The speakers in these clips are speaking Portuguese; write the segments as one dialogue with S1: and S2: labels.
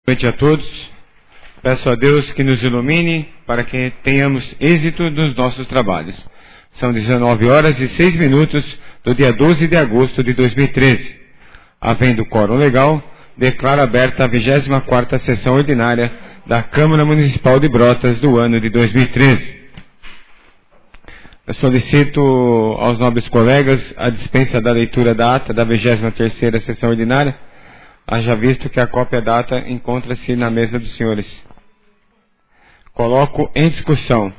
S1: Boa noite a todos. Peço a Deus que nos ilumine para que tenhamos êxito nos nossos trabalhos. São 19 horas e 6 minutos do dia 12 de agosto de 2013. Havendo quórum legal, declaro aberta a 24ª sessão ordinária da Câmara Municipal de Brotas do ano de 2013. Eu solicito aos nobres colegas a dispensa da leitura da ata da 23ª sessão ordinária, haja visto que a cópia da ata encontra-se na mesa dos senhores. Coloco em discussão.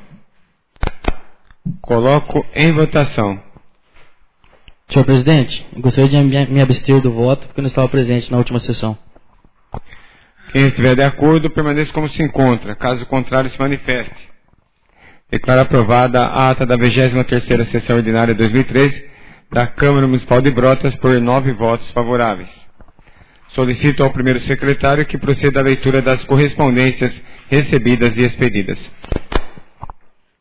S1: Coloco em votação.
S2: Senhor presidente, eu gostaria de me abster do voto porque não estava presente na última sessão.
S1: Quem estiver de acordo, permaneça como se encontra. Caso contrário, se manifeste. Declaro aprovada a ata da 23ª sessão ordinária de 2013 da Câmara Municipal de Brotas por 9 votos favoráveis. Solicito ao primeiro secretário que proceda à leitura das correspondências recebidas e expedidas.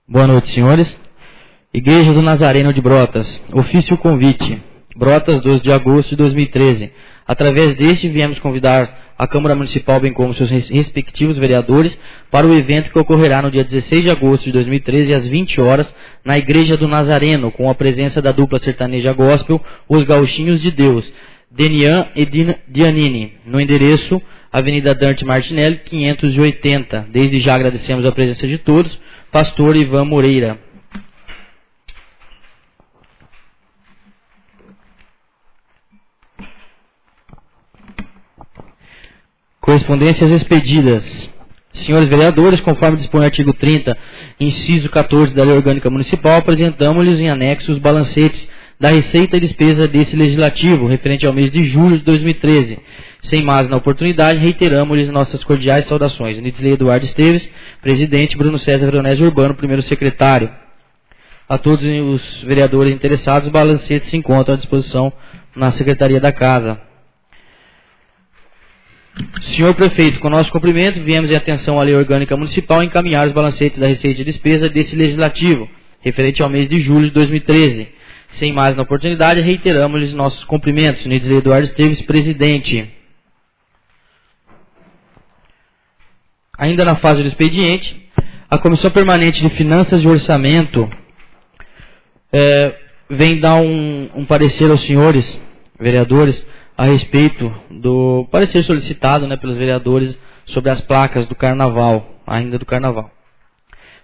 S2: Boa noite, senhores. Igreja do Nazareno de Brotas. Ofício convite. Brotas, 12 de agosto de 2013. Através deste, viemos convidar a Câmara Municipal, bem como seus respectivos vereadores, para o evento que ocorrerá no dia 16 de agosto de 2013, às 20 horas, na Igreja do Nazareno, com a presença da dupla sertaneja gospel, Os Gauchinhos de Deus, Denian e Dianini, no endereço Avenida Dante Martinelli, 580. Desde já agradecemos a presença de todos. Pastor Ivan Moreira. Correspondências expedidas. Senhores vereadores, conforme dispõe o artigo 30, inciso 14 da Lei Orgânica Municipal, apresentamos-lhes em anexo os balancetes da receita e despesa desse legislativo, referente ao mês de julho de 2013. Sem mais na oportunidade, reiteramos-lhes nossas cordiais saudações. Nitzley Eduardo Esteves, presidente, Bruno César Veronese Urbano, primeiro secretário. A todos os vereadores interessados, os balancetes se encontram à disposição na Secretaria da Casa. Senhor Prefeito, com nosso cumprimento, viemos em atenção à Lei Orgânica Municipal encaminhar os balancetes da receita e despesa desse legislativo, referente ao mês de julho de 2013. Sem mais na oportunidade, reiteramos-lhes nossos cumprimentos. Nitzley Eduardo Esteves, presidente. Ainda na fase do expediente, a Comissão Permanente de Finanças e Orçamento vem dar um parecer aos senhores vereadores a respeito do parecer solicitado, pelos vereadores sobre as placas do Carnaval, ainda do Carnaval.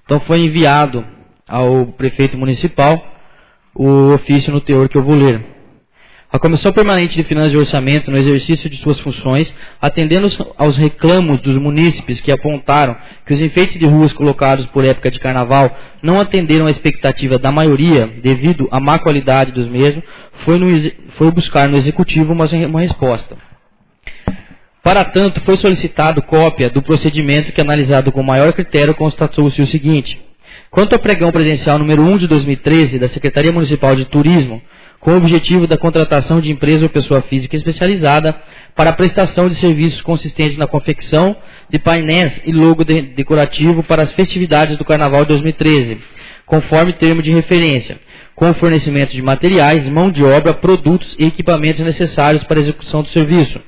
S2: Então foi enviado ao prefeito municipal o ofício no teor que eu vou ler. A Comissão Permanente de Finanças e Orçamento, no exercício de suas funções, atendendo aos reclamos dos munícipes que apontaram que os enfeites de ruas colocados por época de Carnaval não atenderam à expectativa da maioria, devido à má qualidade dos mesmos, foi buscar no Executivo uma resposta. Para tanto, foi solicitado cópia do procedimento que, analisado com maior critério, constatou-se o seguinte: quanto ao pregão presencial número 1 de 2013 da Secretaria Municipal de Turismo, com o objetivo da contratação de empresa ou pessoa física especializada para a prestação de serviços consistentes na confecção de painéis e logo decorativo para as festividades do Carnaval de 2013, conforme termo de referência, com o fornecimento de materiais, mão de obra, produtos e equipamentos necessários para a execução do serviço,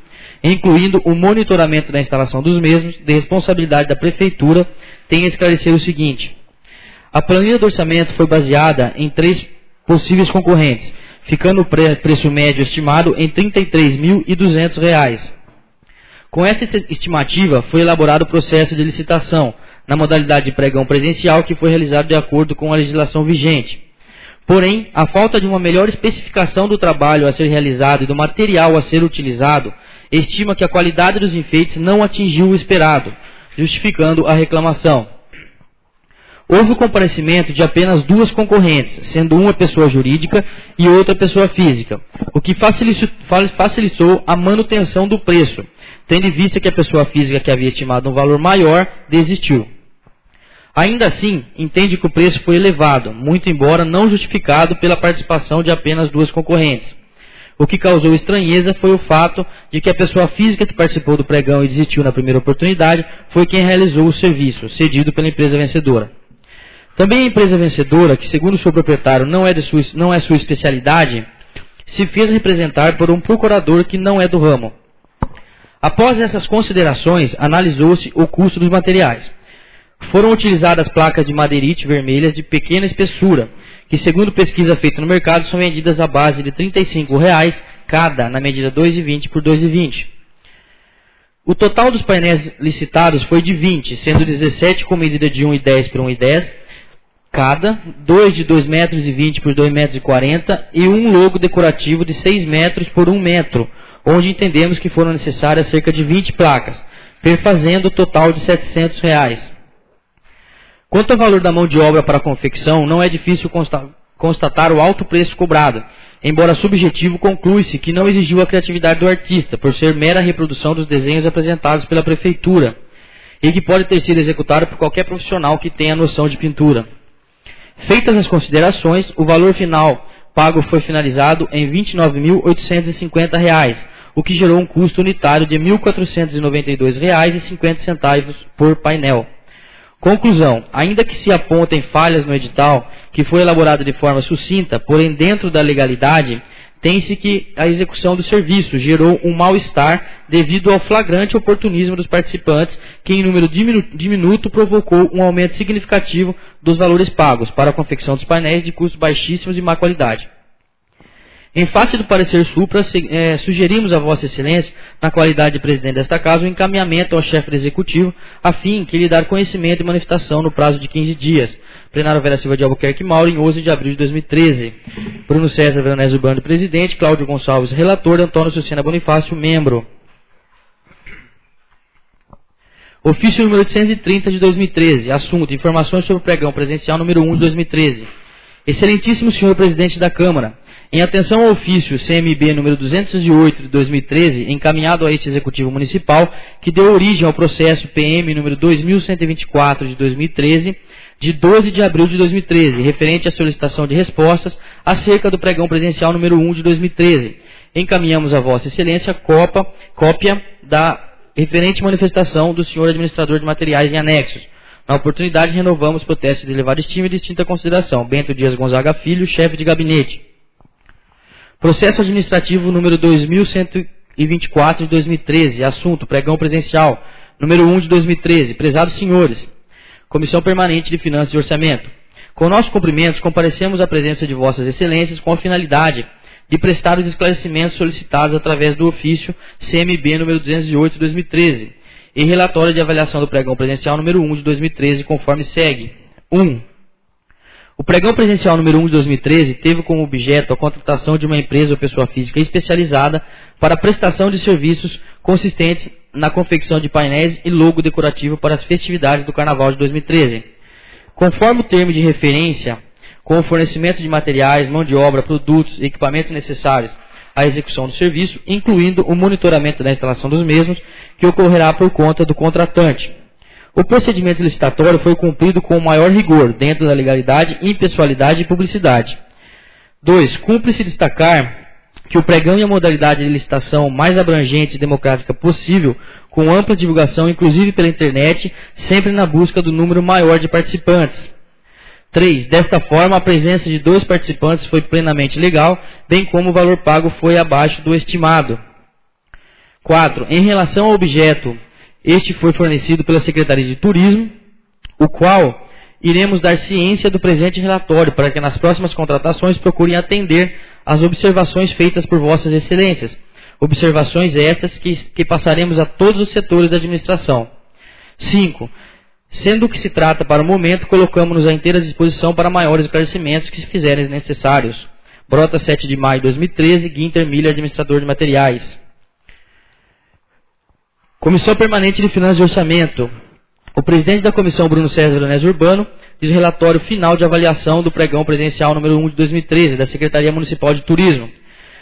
S2: incluindo o monitoramento da instalação dos mesmos, de responsabilidade da Prefeitura, tem a esclarecer o seguinte: a planilha do orçamento foi baseada em 3 possíveis concorrentes, ficando o preço médio estimado em R$ 33.200. Com essa estimativa, foi elaborado o processo de licitação, na modalidade de pregão presencial, que foi realizado de acordo com a legislação vigente. Porém, a falta de uma melhor especificação do trabalho a ser realizado e do material a ser utilizado, estima que a qualidade dos enfeites não atingiu o esperado, justificando a reclamação. Houve o comparecimento de apenas 2 concorrentes, sendo uma pessoa jurídica e outra pessoa física, o que facilitou a manutenção do preço, tendo em vista que a pessoa física, que havia estimado um valor maior, desistiu. Ainda assim, entende que o preço foi elevado, muito embora não justificado pela participação de apenas 2 concorrentes. O que causou estranheza foi o fato de que a pessoa física que participou do pregão e desistiu na primeira oportunidade foi quem realizou o serviço, cedido pela empresa vencedora. Também a empresa vencedora, que segundo o seu proprietário não é sua especialidade, se fez representar por um procurador que não é do ramo. Após essas considerações, analisou-se o custo dos materiais. Foram utilizadas placas de madeirite vermelhas de pequena espessura, que segundo pesquisa feita no mercado são vendidas à base de R$ 35,00 cada, na medida 2,20 por 2,20. O total dos painéis licitados foi de 20, sendo 17 com medida de 1,10 por 1,10 cada, 2 de 2,20 metros por 2,40 metros e um logo decorativo de 6 metros por 1 metro, onde entendemos que foram necessárias cerca de 20 placas, perfazendo o total de R$ 700. Quanto ao valor da mão de obra para a confecção, não é difícil constatar o alto preço cobrado, embora subjetivo, conclui-se que não exigiu a criatividade do artista, por ser mera reprodução dos desenhos apresentados pela prefeitura, e que pode ter sido executado por qualquer profissional que tenha noção de pintura. Feitas as considerações, o valor final pago foi finalizado em R$ 29.850, o que gerou um custo unitário de R$ 1.492,50 por painel. Conclusão: ainda que se apontem falhas no edital, que foi elaborado de forma sucinta, porém dentro da legalidade, tem-se que a execução do serviço gerou um mal-estar devido ao flagrante oportunismo dos participantes, que em número diminuto provocou um aumento significativo dos valores pagos para a confecção dos painéis de custos baixíssimos e má qualidade. Em face do parecer supra, sugerimos a Vossa Excelência, na qualidade de presidente desta casa, o encaminhamento ao chefe do executivo, a fim que lhe dar conhecimento e manifestação no prazo de 15 dias. Plenário Vera Silva de Albuquerque Mauro, em 11 de abril de 2013. Bruno César Veronese Urbano, presidente. Cláudio Gonçalves, relator. Antônio Sucena Bonifácio, membro. Ofício número 830 de 2013. Assunto: informações sobre o pregão presencial número 1 de 2013. Excelentíssimo senhor presidente da Câmara, em atenção ao ofício CMB número 208 de 2013, encaminhado a este Executivo Municipal, que deu origem ao processo PM número 2124 de 2013, de 12 de abril de 2013, referente à solicitação de respostas acerca do pregão presencial número 1 de 2013. Encaminhamos a Vossa Excelência cópia da referente manifestação do senhor administrador de materiais em anexos. Na oportunidade, renovamos protesto de elevada estima e distinta consideração. Bento Dias Gonzaga Filho, chefe de gabinete. Processo administrativo número 2124 de 2013, assunto: pregão presencial, número 1 de 2013. Prezados senhores, Comissão Permanente de Finanças e Orçamento, com nossos cumprimentos, comparecemos à presença de Vossas Excelências com a finalidade de prestar os esclarecimentos solicitados através do ofício CMB número 208 de 2013 e relatório de avaliação do pregão presencial número 1 de 2013, conforme segue. 1. O pregão presencial número 1 de 2013 teve como objeto a contratação de uma empresa ou pessoa física especializada para a prestação de serviços consistentes na confecção de painéis e logo decorativo para as festividades do Carnaval de 2013. Conforme o termo de referência, com o fornecimento de materiais, mão de obra, produtos e equipamentos necessários à execução do serviço, incluindo o monitoramento da instalação dos mesmos, que ocorrerá por conta do contratante. O procedimento licitatório foi cumprido com o maior rigor, dentro da legalidade, impessoalidade e publicidade. 2. Cumpre-se destacar que o pregão e a modalidade de licitação mais abrangente e democrática possível, com ampla divulgação, inclusive pela internet, sempre na busca do número maior de participantes. 3. Desta forma, a presença de 2 participantes foi plenamente legal, bem como o valor pago foi abaixo do estimado. 4. Em relação ao objeto, este foi fornecido pela Secretaria de Turismo, o qual iremos dar ciência do presente relatório para que nas próximas contratações procurem atender às observações feitas por Vossas Excelências. Observações estas que passaremos a todos os setores da administração. 5. Sendo que se trata para o momento, colocamos-nos à inteira disposição para maiores esclarecimentos que se fizerem necessários. Brota 7 de maio de 2013, Guinter Miller, administrador de materiais. Comissão Permanente de Finanças e Orçamento. O presidente da Comissão, Bruno César Veronese Urbano, diz o relatório final de avaliação do pregão presencial número 1 de 2013, da Secretaria Municipal de Turismo.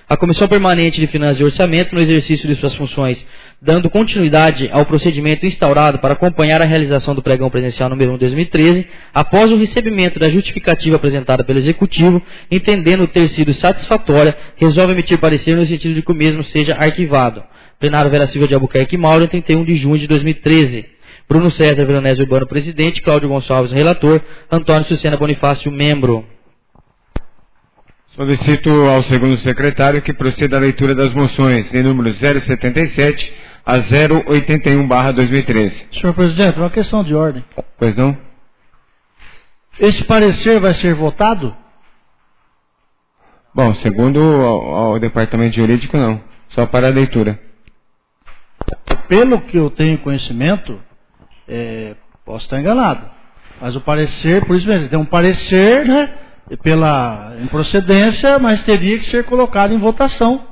S2: A Comissão Permanente de Finanças e Orçamento, no exercício de suas funções, dando continuidade ao procedimento instaurado para acompanhar a realização do pregão presencial número 1 de 2013, após o recebimento da justificativa apresentada pelo Executivo, entendendo ter sido satisfatória, resolve emitir parecer no sentido de que o mesmo seja arquivado. Plenário Vera Silva de Albuquerque Mauro, 31 de junho de 2013. Bruno César Veronese Urbano, presidente. Cláudio Gonçalves, relator. Antônio Sucena Bonifácio, membro.
S1: Solicito ao segundo secretário que proceda à leitura das moções em número 077 a 081/2013.
S3: Senhor presidente, uma questão de ordem.
S1: Pois não?
S3: Esse parecer vai ser votado?
S1: Bom, segundo o departamento jurídico, não. Só para a leitura.
S3: Pelo que eu tenho conhecimento, posso estar enganado, mas o parecer, por isso mesmo, tem um parecer, né, pela improcedência, mas teria que ser colocado em votação.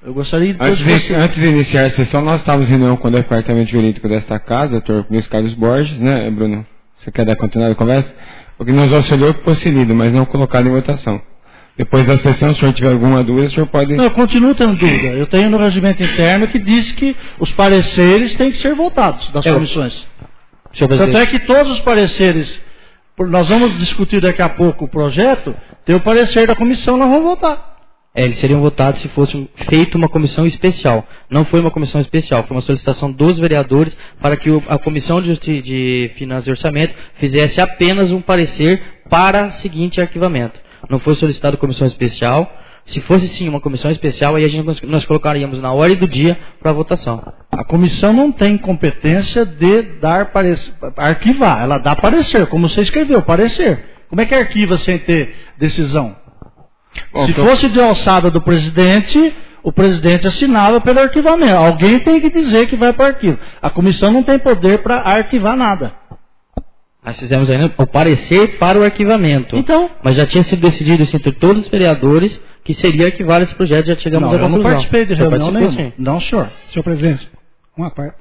S3: Eu gostaria de...
S1: Antes de iniciar a sessão, nós estávamos em reunião com o departamento jurídico desta casa, Dr. Luiz Carlos Borges, né, Bruno? Você quer dar continuidade à conversa? Porque nós auxiliou que fosse lido, mas não colocado em votação. Depois da sessão, se o senhor tiver alguma dúvida, o senhor pode...
S3: Não, eu continuo tendo dúvida. Eu tenho no regimento interno que diz que os pareceres têm que ser votados das comissões. Tanto é que todos os pareceres, nós vamos discutir daqui a pouco o projeto, tem o parecer da comissão, nós vamos votar.
S2: Eles seriam votados se fosse feita uma comissão especial. Não foi uma comissão especial, foi uma solicitação dos vereadores para que a Comissão de Finanças e Orçamento fizesse apenas um parecer para seguinte arquivamento. Não foi solicitado comissão especial. Se fosse sim uma comissão especial, aí nós colocaríamos na ordem do dia para votação.
S3: A comissão não tem competência de dar arquivar, ela dá parecer, como você escreveu, parecer. Como é que arquiva sem ter decisão? Bom, se fosse de alçada do presidente, o presidente assinava pelo arquivamento. Alguém tem que dizer que vai para o arquivo. A comissão não tem poder para arquivar nada.
S2: Nós fizemos ainda o parecer para o arquivamento.
S3: Então,
S2: mas já tinha sido decidido isso entre todos os vereadores que seria arquivar esse projeto, já chegamos à conclusão.
S3: Eu não participei de reunião nenhuma. Não, senhor.
S4: Senhor presidente, uma parte.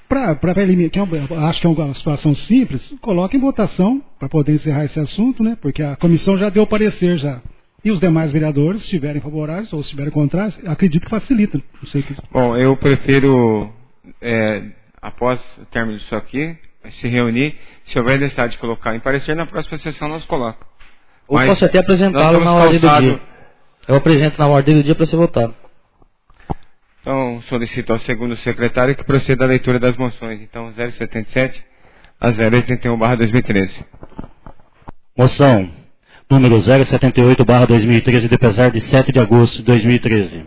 S4: Para eliminar, que eu acho que é uma situação simples, coloque em votação para poder encerrar esse assunto, né? Porque a comissão já deu parecer já. E os demais vereadores, se estiverem favoráveis ou se estiverem contrários, acredito que facilita. Não sei que...
S1: Bom, eu prefiro, após o término disso aqui, se reunir. Se houver necessidade de colocar em parecer, na próxima sessão nós colocamos.
S2: Ou posso até apresentá-lo na ordem do dia. Eu apresento na ordem do dia para ser votado.
S1: Então, solicito ao segundo secretário que proceda a leitura das moções. Então, 077 a 081/2013.
S5: Moção número 078/2013, de pesar de 7 de agosto de 2013.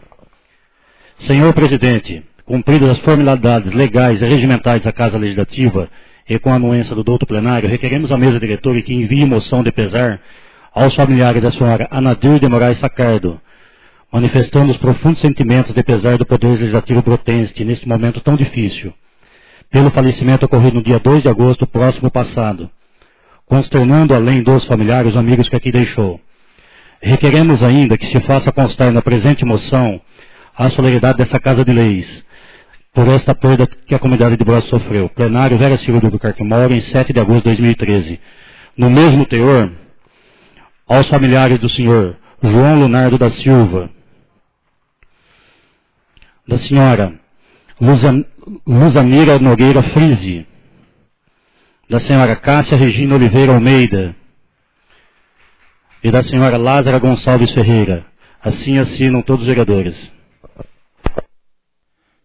S5: Senhor presidente, cumpridas as formalidades legais e regimentais da Casa Legislativa e com a anuência do douto plenário, requeremos à mesa diretora que envie moção de pesar aos familiares da senhora Anadir de Moraes Sacardo, manifestando os profundos sentimentos de pesar do Poder Legislativo brotense neste momento tão difícil, pelo falecimento ocorrido no dia 2 de agosto próximo passado, consternando além dos familiares os amigos que aqui deixou. Requeremos ainda que se faça constar na presente moção a solenidade dessa Casa de Leis, por esta perda que a comunidade de Brotas sofreu. Plenário Vera Silva do Buquerque Mora, em 7 de agosto de 2013. No mesmo teor, aos familiares do senhor João Leonardo da Silva, da senhora Luzamira Nogueira Frise, da senhora Cássia Regina Oliveira Almeida e da senhora Lázara Gonçalves Ferreira. Assim assinam todos os vereadores.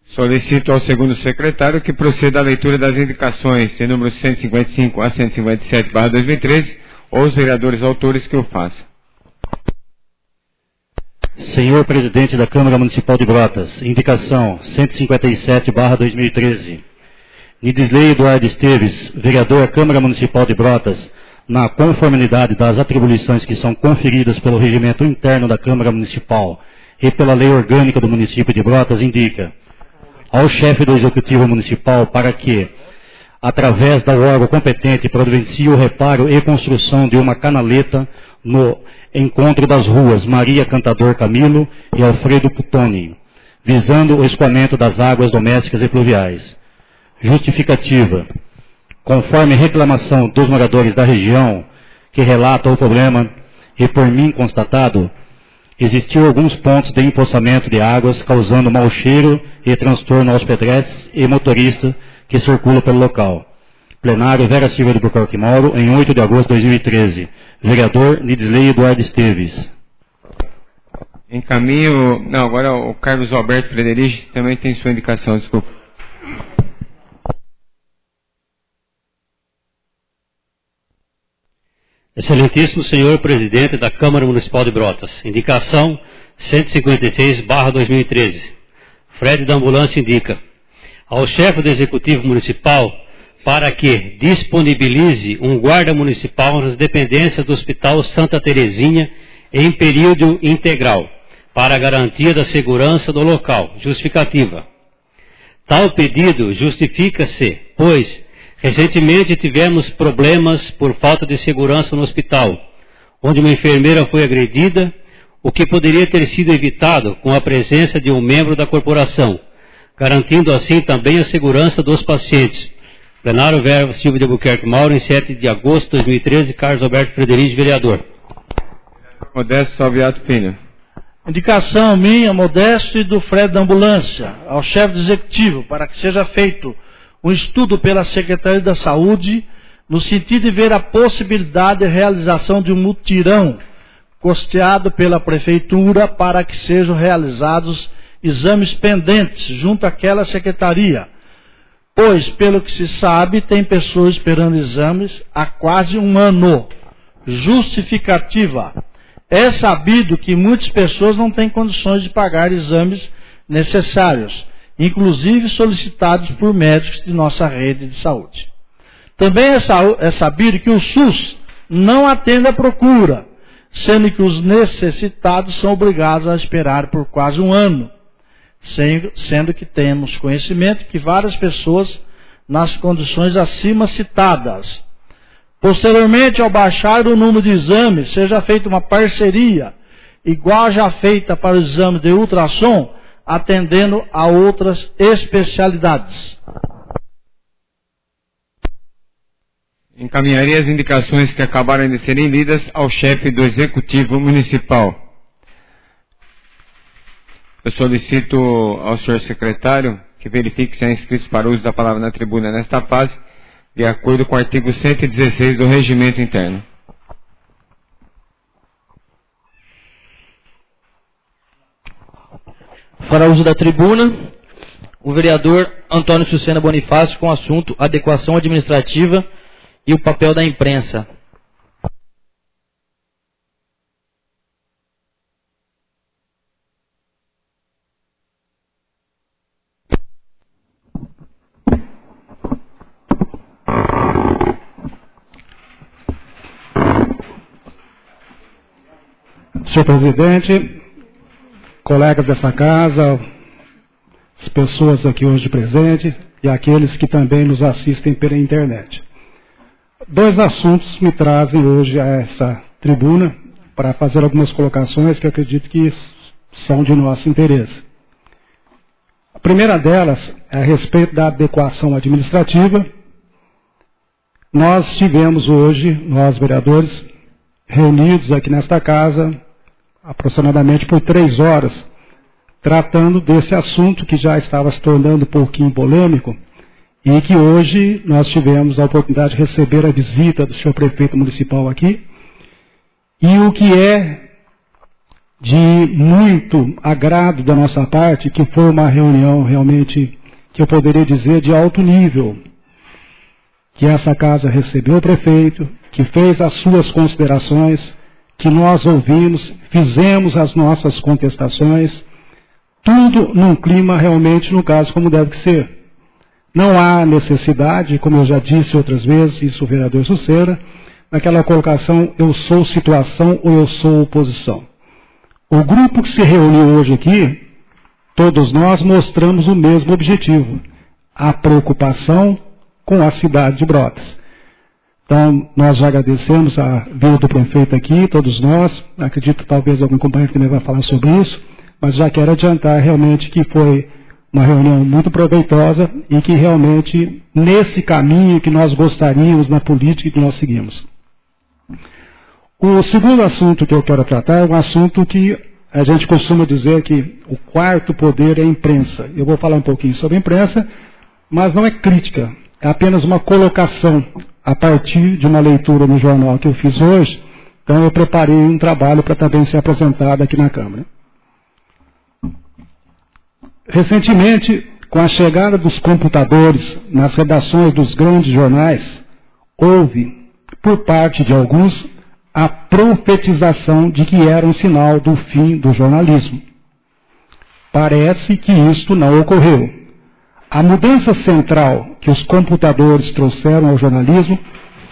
S1: Solicito ao segundo secretário que proceda à leitura das indicações de número 155 a 157/2013, ou os vereadores autores que o façam.
S5: Senhor presidente da Câmara Municipal de Brotas, indicação 157/2013. Nidisley Eduardo Esteves, vereador à Câmara Municipal de Brotas, na conformidade das atribuições que são conferidas pelo regimento interno da Câmara Municipal e pela lei orgânica do município de Brotas, indica ao chefe do Executivo Municipal para que, através do órgão competente, providencie o reparo e construção de uma canaleta no encontro das ruas Maria Cantador Camilo e Alfredo Putoni, visando o escoamento das águas domésticas e pluviais. Justificativa. Conforme reclamação dos moradores da região, que relata o problema, e por mim constatado, existiu alguns pontos de empoçamento de águas, causando mau cheiro e transtorno aos pedestres e motoristas que circulam pelo local. Plenário Vera Silva do Buquerque Moro, em 8 de agosto de 2013. Vereador Nidisley Eduardo Esteves.
S1: Encaminho... Não, agora o Carlos Alberto Frederich também tem sua indicação, desculpa.
S6: Excelentíssimo senhor presidente da Câmara Municipal de Brotas, indicação 156/2013. Fred da Ambulância indica ao chefe do Executivo Municipal para que disponibilize um guarda municipal nas dependências do Hospital Santa Terezinha em período integral, para a garantia da segurança do local. Justificativa. Tal pedido justifica-se, pois recentemente tivemos problemas por falta de segurança no hospital, onde uma enfermeira foi agredida, o que poderia ter sido evitado com a presença de um membro da corporação, garantindo assim também a segurança dos pacientes. Plenário Verbo Silva de Albuquerque Mauro, em 7 de agosto de 2013, Carlos Alberto Frederico, vereador.
S1: Modesto Salviato Filho.
S3: Indicação minha, Modesto, e do Fred da Ambulância, ao chefe do Executivo, para que seja feito um estudo pela Secretaria da Saúde, no sentido de ver a possibilidade de realização de um mutirão custeado pela Prefeitura para que sejam realizados exames pendentes junto àquela secretaria, pois, pelo que se sabe, tem pessoas esperando exames há quase um ano. Justificativa. É sabido que muitas pessoas não têm condições de pagar exames necessários, inclusive solicitados por médicos de nossa rede de saúde. Também é sabido que o SUS não atende à procura, sendo que os necessitados são obrigados a esperar por quase um ano, sendo que temos conhecimento que várias pessoas nas condições acima citadas. Posteriormente, ao baixar o número de exames, seja feita uma parceria, igual já feita para o exame de ultrassom, atendendo a outras especialidades.
S1: Encaminharei as indicações que acabaram de serem lidas ao chefe do Executivo Municipal. Eu solicito ao senhor secretário que verifique se há inscritos para uso da palavra na tribuna nesta fase, de acordo com o artigo 116 do Regimento Interno.
S2: Para uso da tribuna, o vereador Antônio Sucena Bonifácio, com o assunto adequação administrativa e o papel da imprensa.
S4: Senhor presidente, colegas dessa casa, as pessoas aqui hoje presentes e aqueles que também nos assistem pela internet. Dois assuntos me trazem hoje a essa tribuna para fazer algumas colocações que eu acredito que são de nosso interesse. A primeira delas é a respeito da adequação administrativa. Nós tivemos hoje, nós vereadores, reunidos aqui nesta casa, aproximadamente por 3 horas, tratando desse assunto que já estava se tornando um pouquinho polêmico e que hoje nós tivemos a oportunidade de receber a visita do senhor prefeito municipal aqui, e o que é de muito agrado da nossa parte, que foi uma reunião realmente, que eu poderia dizer, de alto nível, que essa casa recebeu o prefeito, que fez as suas considerações, que nós ouvimos, fizemos as nossas contestações, tudo num clima realmente, no caso, como deve ser. Não há necessidade, como eu já disse outras vezes, isso o vereador Sucena, naquela colocação, eu sou situação ou eu sou oposição. O grupo que se reuniu hoje aqui, todos nós mostramos o mesmo objetivo, a preocupação com a cidade de Brotas. Então, nós já agradecemos a vinda do prefeito aqui, todos nós, acredito que talvez algum companheiro também vai falar sobre isso, mas já quero adiantar realmente que foi uma reunião muito proveitosa e que realmente, nesse caminho que nós gostaríamos na política que nós seguimos. O segundo assunto que eu quero tratar é um assunto que a gente costuma dizer que o quarto poder é a imprensa. Eu vou falar um pouquinho sobre a imprensa, mas não é crítica, é apenas uma colocação a partir de uma leitura no jornal que eu fiz hoje. Então eu preparei um trabalho para também ser apresentado aqui na Câmara. Recentemente, com a chegada dos computadores nas redações dos grandes jornais, houve, por parte de alguns, a profetização de que era um sinal do fim do jornalismo. Parece que isto não ocorreu. A mudança central que os computadores trouxeram ao jornalismo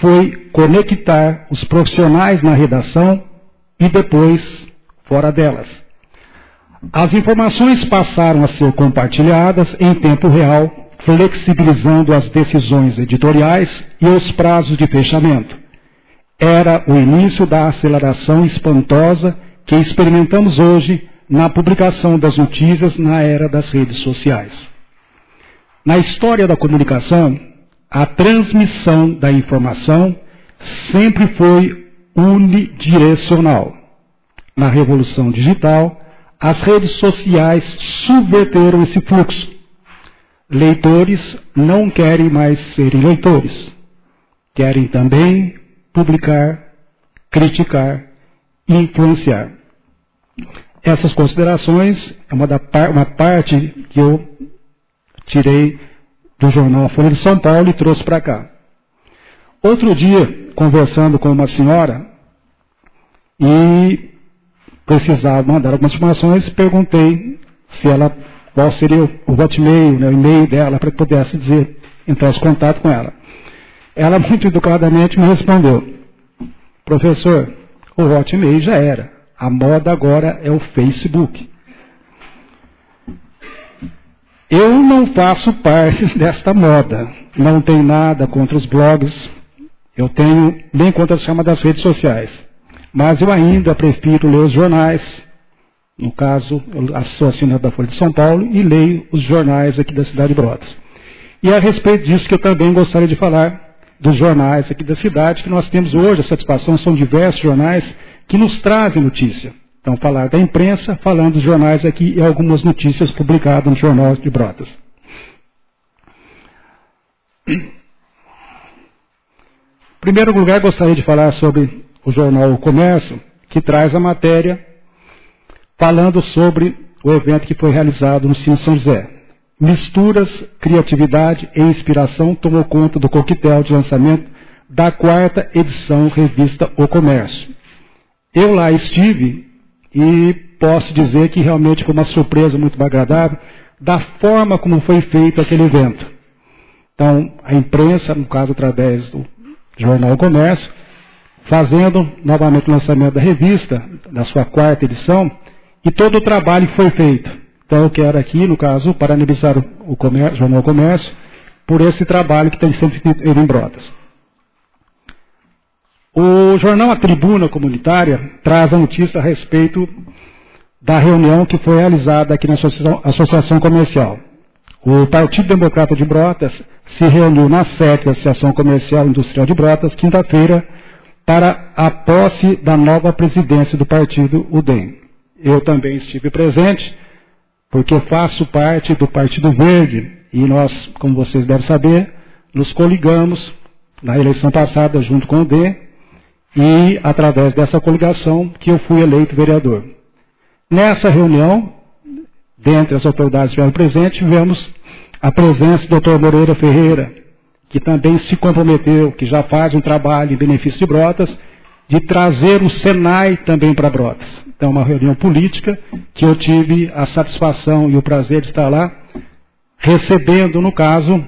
S4: foi conectar os profissionais na redação e depois fora delas. As informações passaram a ser compartilhadas em tempo real, flexibilizando as decisões editoriais e os prazos de fechamento. Era o início da aceleração espantosa que experimentamos hoje na publicação das notícias na era das redes sociais. Na história da comunicação, a transmissão da informação sempre foi unidirecional. Na revolução digital, as redes sociais subverteram esse fluxo. Leitores não querem mais serem leitores. Querem também publicar, criticar e influenciar. Essas considerações é uma parte que eu tirei do jornal Folha de São Paulo e trouxe para cá. Outro dia, conversando com uma senhora, e precisava mandar algumas informações, perguntei se ela, qual seria o Hotmail, né, o e-mail dela, para que pudesse dizer, entrasse em contato com ela. Ela, muito educadamente, me respondeu: professor, o Hotmail já era. A moda agora é o Facebook. Eu não faço parte desta moda. Não tenho nada contra os blogs. Eu tenho nem contra as chamadas redes sociais. Mas eu ainda prefiro ler os jornais. No caso, eu sou assinante da Folha de São Paulo e leio os jornais aqui da cidade de Brotas. E é a respeito disso que eu também gostaria de falar, dos jornais aqui da cidade, que nós temos hoje a satisfação, são diversos jornais que nos trazem notícia. Então, falar da imprensa, falando dos jornais aqui e algumas notícias publicadas no Jornal de Brotas. Em primeiro lugar, gostaria de falar sobre o jornal O Comércio, que traz a matéria falando sobre o evento que foi realizado no Cine São José. Misturas, criatividade e inspiração tomou conta do coquetel de lançamento da 4ª edição revista O Comércio. Eu lá estive e posso dizer que realmente foi uma surpresa muito agradável da forma como foi feito aquele evento. Então, a imprensa, no caso através do Jornal O Comércio, fazendo novamente o lançamento da revista, da sua 4ª edição, e todo o trabalho que foi feito. Então, eu quero aqui, no caso, parabenizar o Jornal O Comércio por esse trabalho que tem sempre feito em Brotas. O jornal A Tribuna Comunitária traz a notícia a respeito da reunião que foi realizada aqui na Associação Comercial. O Partido Democrata de Brotas se reuniu na 7ª Associação Comercial e Industrial de Brotas, quinta-feira, para a posse da nova presidência do partido, o DEM. Eu também estive presente, porque faço parte do Partido Verde, e nós, como vocês devem saber, nos coligamos na eleição passada junto com o DEM, e através dessa coligação que eu fui eleito vereador. Nessa reunião, dentre as autoridades que estiveram presentes, tivemos a presença do Dr. Moreira Ferreira, que também se comprometeu, que já faz um trabalho em benefício de Brotas, de trazer o Senai também para Brotas. Então, uma reunião política que eu tive a satisfação e o prazer de estar lá, recebendo, no caso,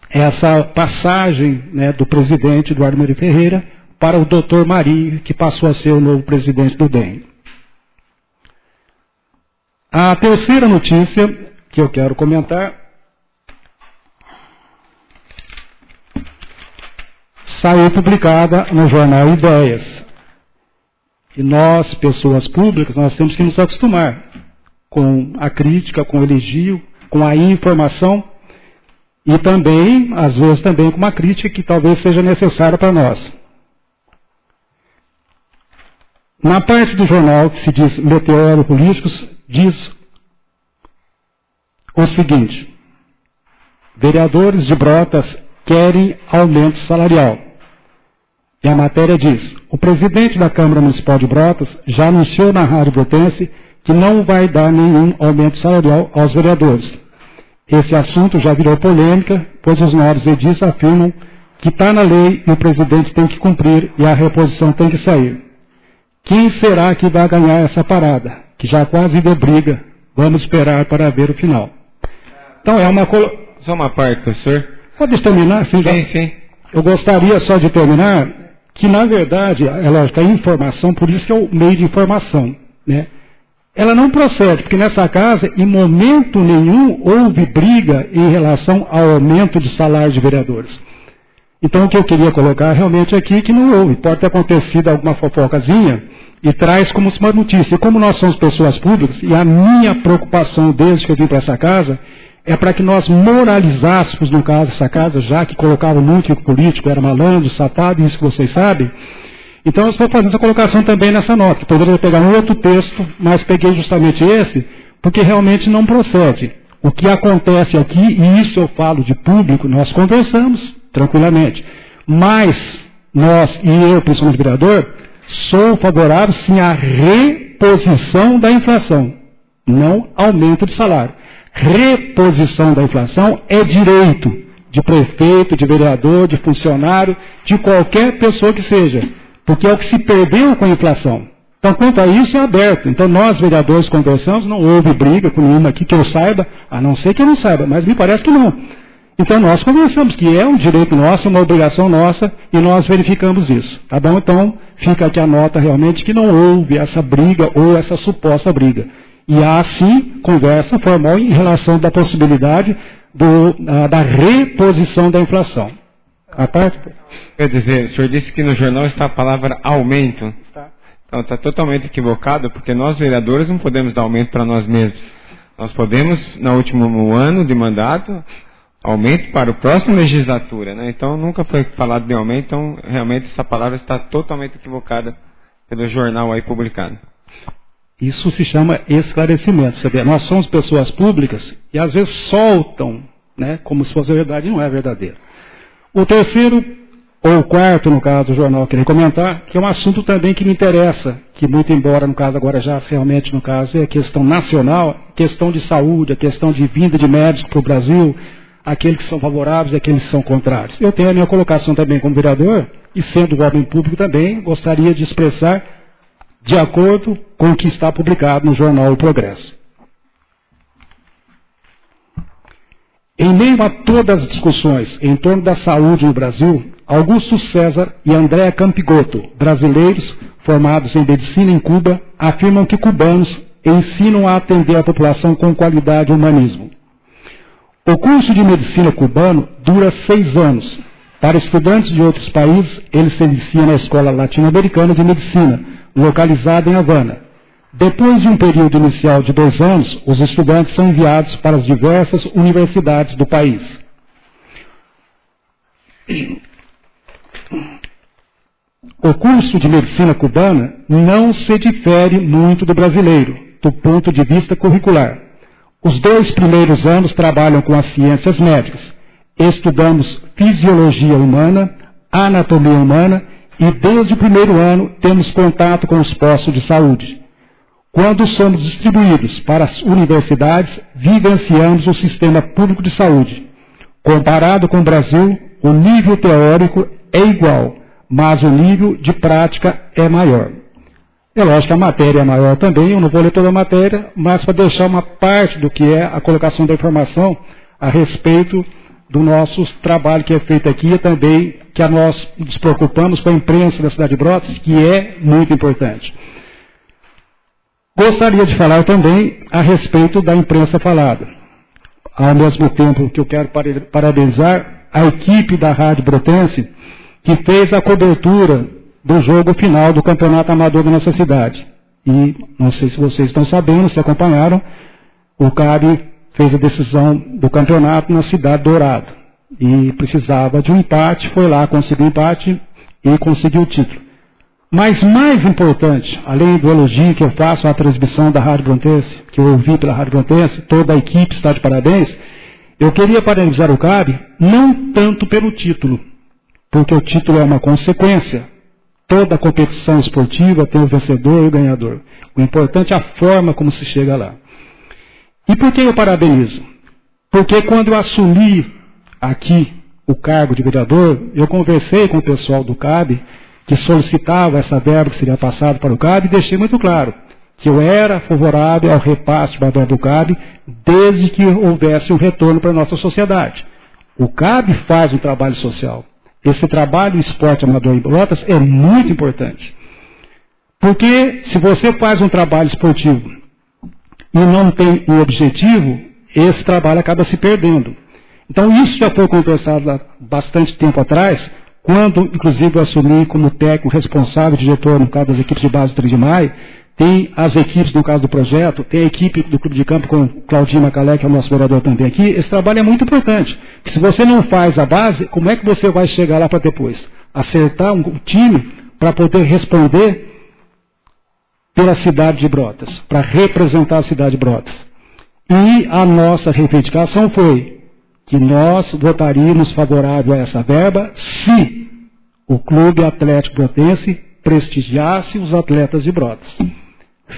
S4: essa passagem, né, do presidente Eduardo Moreira Ferreira para o Dr. Marinho, que passou a ser o novo presidente do DEM. A terceira notícia que eu quero comentar saiu publicada no jornal Ideias. E nós, pessoas públicas, nós temos que nos acostumar com a crítica, com o elogio, com a informação e também, às vezes, também com uma crítica que talvez seja necessária para nós. Na parte do jornal que se diz Meteoro Políticos, diz o seguinte: vereadores de Brotas querem aumento salarial. E a matéria diz: o presidente da Câmara Municipal de Brotas já anunciou na Rádio Brotense que não vai dar nenhum aumento salarial aos vereadores. Esse assunto já virou polêmica, pois os novos edis afirmam que está na lei e o presidente tem que cumprir e a reposição tem que sair. Quem será que vai ganhar essa parada? Que já quase deu briga. Vamos esperar para ver o final. Então é uma...
S1: Só uma parte, professor.
S4: Pode terminar?
S1: Sim.
S4: Eu gostaria só de terminar que, na verdade, é lógico, a informação, por isso que é o meio de informação, né? Ela não procede, porque nessa casa, em momento nenhum, houve briga em relação ao aumento de salário de vereadores. Então, o que eu queria colocar realmente aqui é que não houve. Pode ter acontecido alguma fofocazinha e traz como uma notícia. E como nós somos pessoas públicas, e a minha preocupação desde que eu vim para essa casa é para que nós moralizássemos, no caso, essa casa, já que colocava muito que o político era malandro, safado, isso que vocês sabem. Então, eu estou fazendo essa colocação também nessa nota. Poderia pegar um outro texto, mas peguei justamente esse, porque realmente não procede. O que acontece aqui, e isso eu falo de público, nós conversamos tranquilamente. Mas nós, e eu, principalmente vereador, sou favorável sim à reposição da inflação, não aumento de salário. Reposição da inflação é direito de prefeito, de vereador, de funcionário, de qualquer pessoa que seja, porque é o que se perdeu com a inflação. Então, quanto a isso, é aberto. Então, nós, vereadores, conversamos, não houve briga com nenhuma aqui que eu saiba, a não ser que eu não saiba, mas me parece que não. Então, nós conversamos que é um direito nosso, uma obrigação nossa, e nós verificamos isso. Tá bom? Então, fica aqui a nota realmente que não houve essa briga ou essa suposta briga. E há, sim, conversa formal em relação da possibilidade da reposição da inflação. A parte...
S1: Quer dizer, o senhor disse que no jornal está a palavra aumento. Então, está totalmente equivocado, porque nós, vereadores, não podemos dar aumento para nós mesmos. Nós podemos, no último ano de mandato, aumento para a próxima legislatura, né? Então, nunca foi falado de aumento, então, realmente, essa palavra está totalmente equivocada pelo jornal aí publicado.
S4: Isso se chama esclarecimento. Você vê, nós somos pessoas públicas e às vezes soltam, né, como se fosse verdade e não é verdadeiro. O terceiro, ou o quarto, no caso do jornal, eu queria comentar, que é um assunto também que me interessa, que muito embora, no caso agora já realmente, no caso, é a questão nacional, questão de saúde, a questão de vinda de médicos para o Brasil, aqueles que são favoráveis e aqueles que são contrários. Eu tenho a minha colocação também como vereador, e sendo homem público também, gostaria de expressar de acordo com o que está publicado no jornal O Progresso. Em meio a todas as discussões em torno da saúde no Brasil, Augusto César e André Campigotto, brasileiros formados em medicina em Cuba, afirmam que cubanos ensinam a atender a população com qualidade e humanismo. O curso de medicina cubano dura 6 anos. Para estudantes de outros países, ele se inicia na Escola Latino-Americana de Medicina, localizada em Havana. Depois de um período inicial de 2 anos, os estudantes são enviados para as diversas universidades do país. O curso de medicina cubana não se difere muito do brasileiro, do ponto de vista curricular. Os 2 primeiros anos trabalham com as ciências médicas. Estudamos fisiologia humana, anatomia humana e desde o primeiro ano temos contato com os postos de saúde. Quando somos distribuídos para as universidades, vivenciamos o sistema público de saúde. Comparado com o Brasil, o nível teórico é igual, mas o nível de prática é maior. É lógico que a matéria é maior também, eu não vou ler toda a matéria, mas para deixar uma parte do que é a colocação da informação a respeito do nosso trabalho que é feito aqui e também que nós nos preocupamos com a imprensa da cidade de Brotas, que é muito importante. Gostaria de falar também a respeito da imprensa falada. Ao mesmo tempo que eu quero parabenizar a equipe da Rádio Brotense, que fez a cobertura do jogo final do Campeonato Amador da nossa cidade. E, não sei se vocês estão sabendo, se acompanharam, o CAB fez a decisão do campeonato na cidade de Dourado. E precisava de um empate, foi lá, conseguiu o empate e conseguiu o título. Mas mais importante, além do elogio que eu faço à transmissão da Rádio Brotense, que eu ouvi pela Rádio Brotense, toda a equipe está de parabéns, eu queria parabenizar o CAB, não tanto pelo título, porque o título é uma consequência. Toda competição esportiva tem o vencedor e o ganhador. O importante é a forma como se chega lá. E por que eu parabenizo? Porque quando eu assumi aqui o cargo de vereador, eu conversei com o pessoal do CAB, que solicitava essa verba que seria passada para o CAB, e deixei muito claro que eu era favorável ao repasse do CAB, desde que houvesse um retorno para a nossa sociedade. O CAB faz um trabalho social. Esse trabalho, o esporte amador em Brotas, é muito importante. Porque se você faz um trabalho esportivo e não tem um objetivo, esse trabalho acaba se perdendo. Então isso já foi conversado há bastante tempo atrás, quando inclusive eu assumi como técnico responsável, diretor no caso das equipes de base do 3 de maio, tem as equipes no caso do projeto, tem a equipe do Clube de Campo com o Claudinho Macalé, que é o nosso vereador também aqui. Esse trabalho é muito importante. Se você não faz a base, como é que você vai chegar lá para depois? Acertar um time para poder responder pela cidade de Brotas, para representar a cidade de Brotas. E a nossa reivindicação foi que nós votaríamos favorável a essa verba se o Clube Atlético Brotense prestigiasse os atletas de Brotas.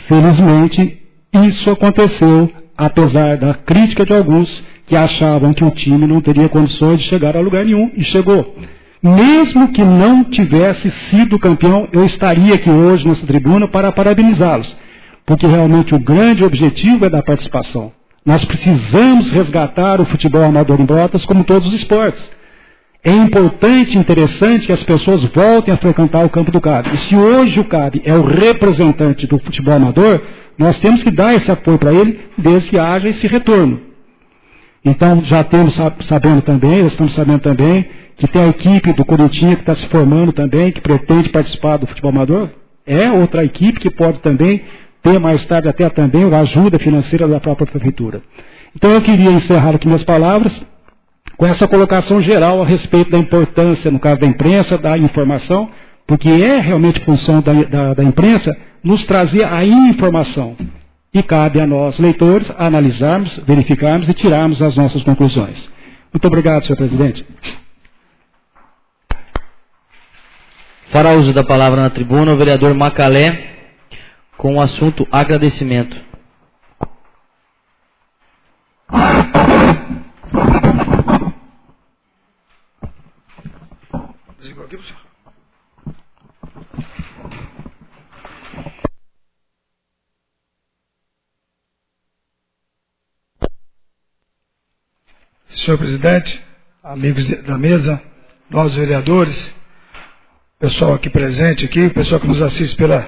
S4: Felizmente, isso aconteceu, apesar da crítica de alguns que achavam que o time não teria condições de chegar a lugar nenhum, e chegou. Mesmo que não tivesse sido campeão, eu estaria aqui hoje nessa tribuna para parabenizá-los, porque realmente o grande objetivo é da participação. Nós precisamos resgatar o futebol amador em Brotas como todos os esportes. É importante e interessante que as pessoas voltem a frequentar o campo do CAB. E se hoje o CAB é o representante do futebol amador, nós temos que dar esse apoio para ele, desde que haja esse retorno. Então, já estamos sabendo também que tem a equipe do Corinthians que está se formando também, que pretende participar do futebol amador. É outra equipe que pode também ter mais tarde até também a ajuda financeira da própria prefeitura. Então, eu queria encerrar aqui minhas palavras com essa colocação geral a respeito da importância, no caso da imprensa, da informação, porque é realmente função da imprensa nos trazer a informação. E cabe a nós, leitores, analisarmos, verificarmos e tirarmos as nossas conclusões. Muito obrigado, senhor presidente.
S2: Fará uso da palavra na tribuna o vereador Macalé, com o assunto agradecimento.
S7: Senhor presidente, amigos da mesa, novos vereadores, pessoal aqui presente aqui, pessoal que nos assiste pela...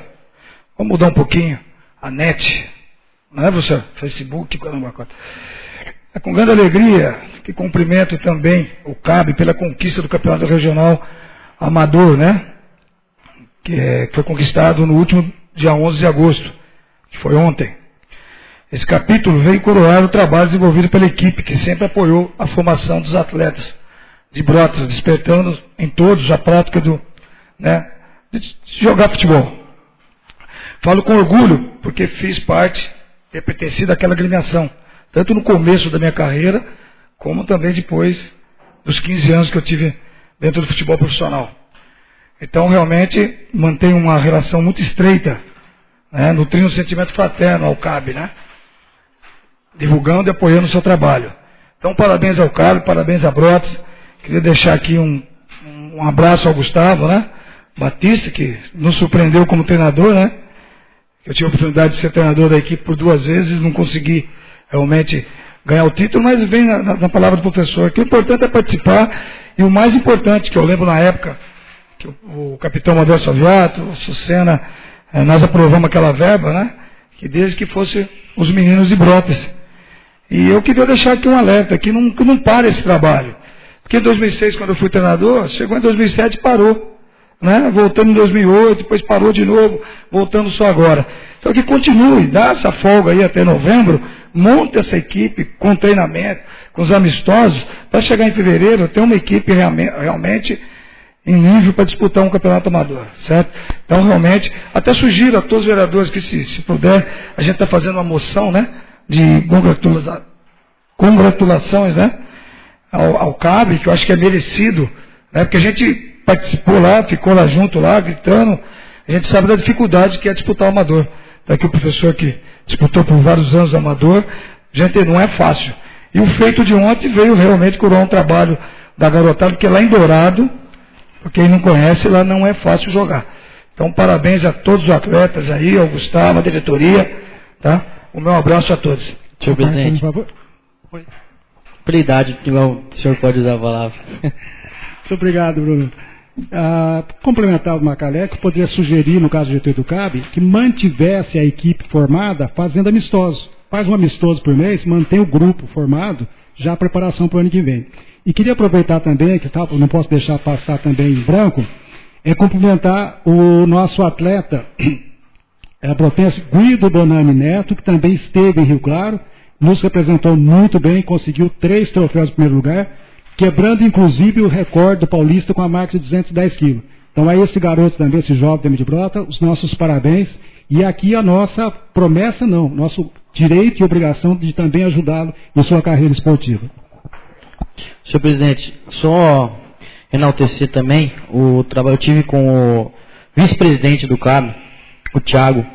S7: Vamos mudar um pouquinho a net, não é, professor? Facebook, caramba. É com grande alegria que cumprimento também o CAB pela conquista do Campeonato Regional Amador, né? Que foi conquistado no último dia 11 de agosto, que foi ontem. Esse capítulo veio coroar o trabalho desenvolvido pela equipe, que sempre apoiou a formação dos atletas de Brotas, despertando em todos a prática de jogar futebol. Falo com orgulho, porque fiz parte, ter pertencido àquela agremiação, tanto no começo da minha carreira, como também depois dos 15 anos que eu tive dentro do futebol profissional. Então, realmente, mantenho uma relação muito estreita, né, nutrindo um sentimento fraterno ao CAB, né? Divulgando e apoiando o seu trabalho. Então, parabéns ao CAB, parabéns a Brotas. Queria deixar aqui um abraço ao Gustavo, né? Batista, que nos surpreendeu como treinador, né? Eu tive a oportunidade de ser treinador da equipe por 2 vezes, não consegui realmente ganhar o título, mas vem na palavra do professor, que o importante é participar, e o mais importante, que eu lembro na época, que o capitão Modesto Aviato, o Sucena, nós aprovamos aquela verba, né? Que desde que fosse os meninos de Brotas. E eu queria deixar aqui um alerta, que não pare esse trabalho. Porque em 2006, quando eu fui treinador, chegou em 2007 e parou. Né? Voltando em 2008, depois parou de novo, voltando só agora. Então que continue, dá essa folga aí até novembro, monte essa equipe com treinamento, com os amistosos, para chegar em fevereiro ter uma equipe realmente em nível para disputar um campeonato amador, certo? Então realmente, até sugiro a todos os vereadores que se puder, a gente está fazendo uma moção, né? De congratulações, né, ao CAB, que eu acho que é merecido, né, porque a gente participou lá, ficou lá junto, lá, gritando, a gente sabe da dificuldade que é disputar o amador. Está aqui o professor que disputou por vários anos o amador, gente, não é fácil. E o feito de ontem veio realmente curar um trabalho da garotada, porque lá em Dourado, para quem não conhece, lá não é fácil jogar. Então, parabéns a todos os atletas aí, ao Gustavo, à diretoria, tá? O meu abraço a todos.
S2: Senhor presidente,
S4: por favor.
S2: pela idade, o senhor pode usar a palavra.
S4: Muito obrigado, Bruno. Complementar o Macalé, que poderia sugerir, no caso do GT do CAB, que mantivesse a equipe formada fazendo amistosos. Faz um amistoso por mês, mantém o grupo formado, já a preparação para o ano que vem. E queria aproveitar também, que não posso deixar passar também em branco, cumprimentar o nosso atleta brotense Guido Bonani Neto, que também esteve em Rio Claro, nos representou muito bem, conseguiu 3 troféus em primeiro lugar, quebrando inclusive o recorde do Paulista com a marca de 210 quilos. Então a esse garoto também, esse jovem também de Brota, os nossos parabéns, e aqui a nossa promessa nosso direito e obrigação de também ajudá-lo em sua carreira esportiva.
S2: Senhor presidente, só enaltecer também o trabalho. Eu tive com o vice-presidente do CAB, o Thiago,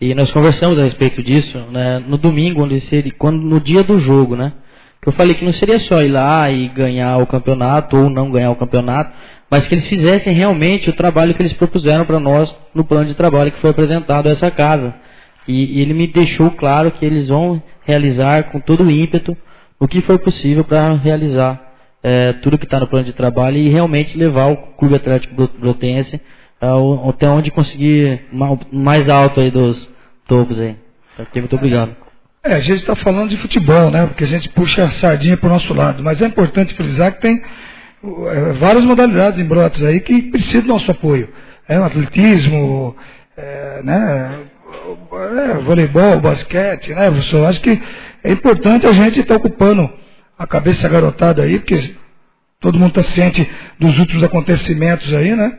S2: e nós conversamos a respeito disso, né, no domingo, no dia do jogo, né? Eu falei que não seria só ir lá e ganhar o campeonato ou não ganhar o campeonato, mas que eles fizessem realmente o trabalho que eles propuseram para nós no plano de trabalho que foi apresentado a essa casa. E ele me deixou claro que eles vão realizar com todo o ímpeto o que for possível para realizar tudo que está no plano de trabalho e realmente levar o Clube Atlético Brotense até onde conseguir mais alto aí dos topos aí. Muito obrigado.
S7: A gente está falando de futebol, né? Porque a gente puxa a sardinha para o nosso lado. Mas é importante frisar que tem várias modalidades em Brotas aí que precisam do nosso apoio. O atletismo, voleibol, basquete, né, professor? Acho que é importante a gente estar ocupando a cabeça garotada aí, porque todo mundo está ciente dos últimos acontecimentos aí, né?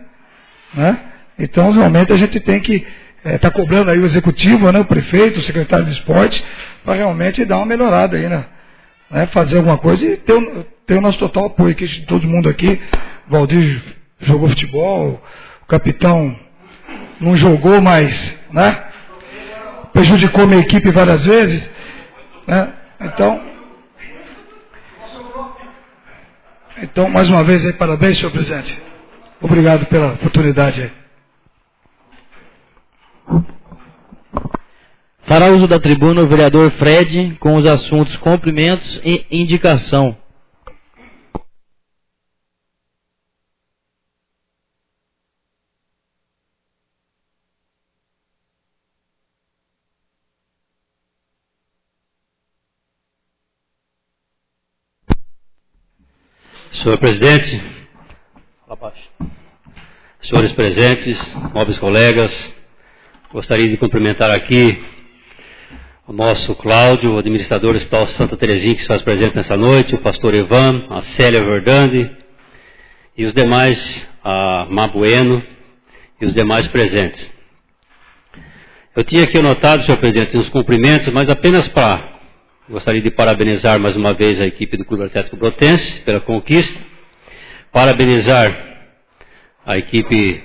S7: Então, realmente, a gente tem que estar cobrando aí o executivo, né, o prefeito, o secretário de esporte, para realmente dar uma melhorada aí, né? Fazer alguma coisa e ter o nosso total apoio aqui de todo mundo aqui. O Valdir jogou futebol, o capitão não jogou, mas, né, prejudicou minha equipe várias vezes, né? Então, mais uma vez aí, parabéns, senhor presidente. Obrigado pela oportunidade aí.
S2: Fará uso da tribuna o vereador Fred com os assuntos cumprimentos e indicação.
S6: Senhor presidente, senhores presentes, nobres colegas, gostaria de cumprimentar aqui o nosso Cláudio, o administrador do Hospital Santa Terezinha, que se faz presente nessa noite, o pastor Evan, a Célia Verdande e os demais, a Mabueno e os demais presentes. Eu tinha aqui anotado, senhor presidente, uns cumprimentos, mas apenas gostaria de parabenizar mais uma vez a equipe do Clube Atlético Brotense pela conquista, parabenizar a equipe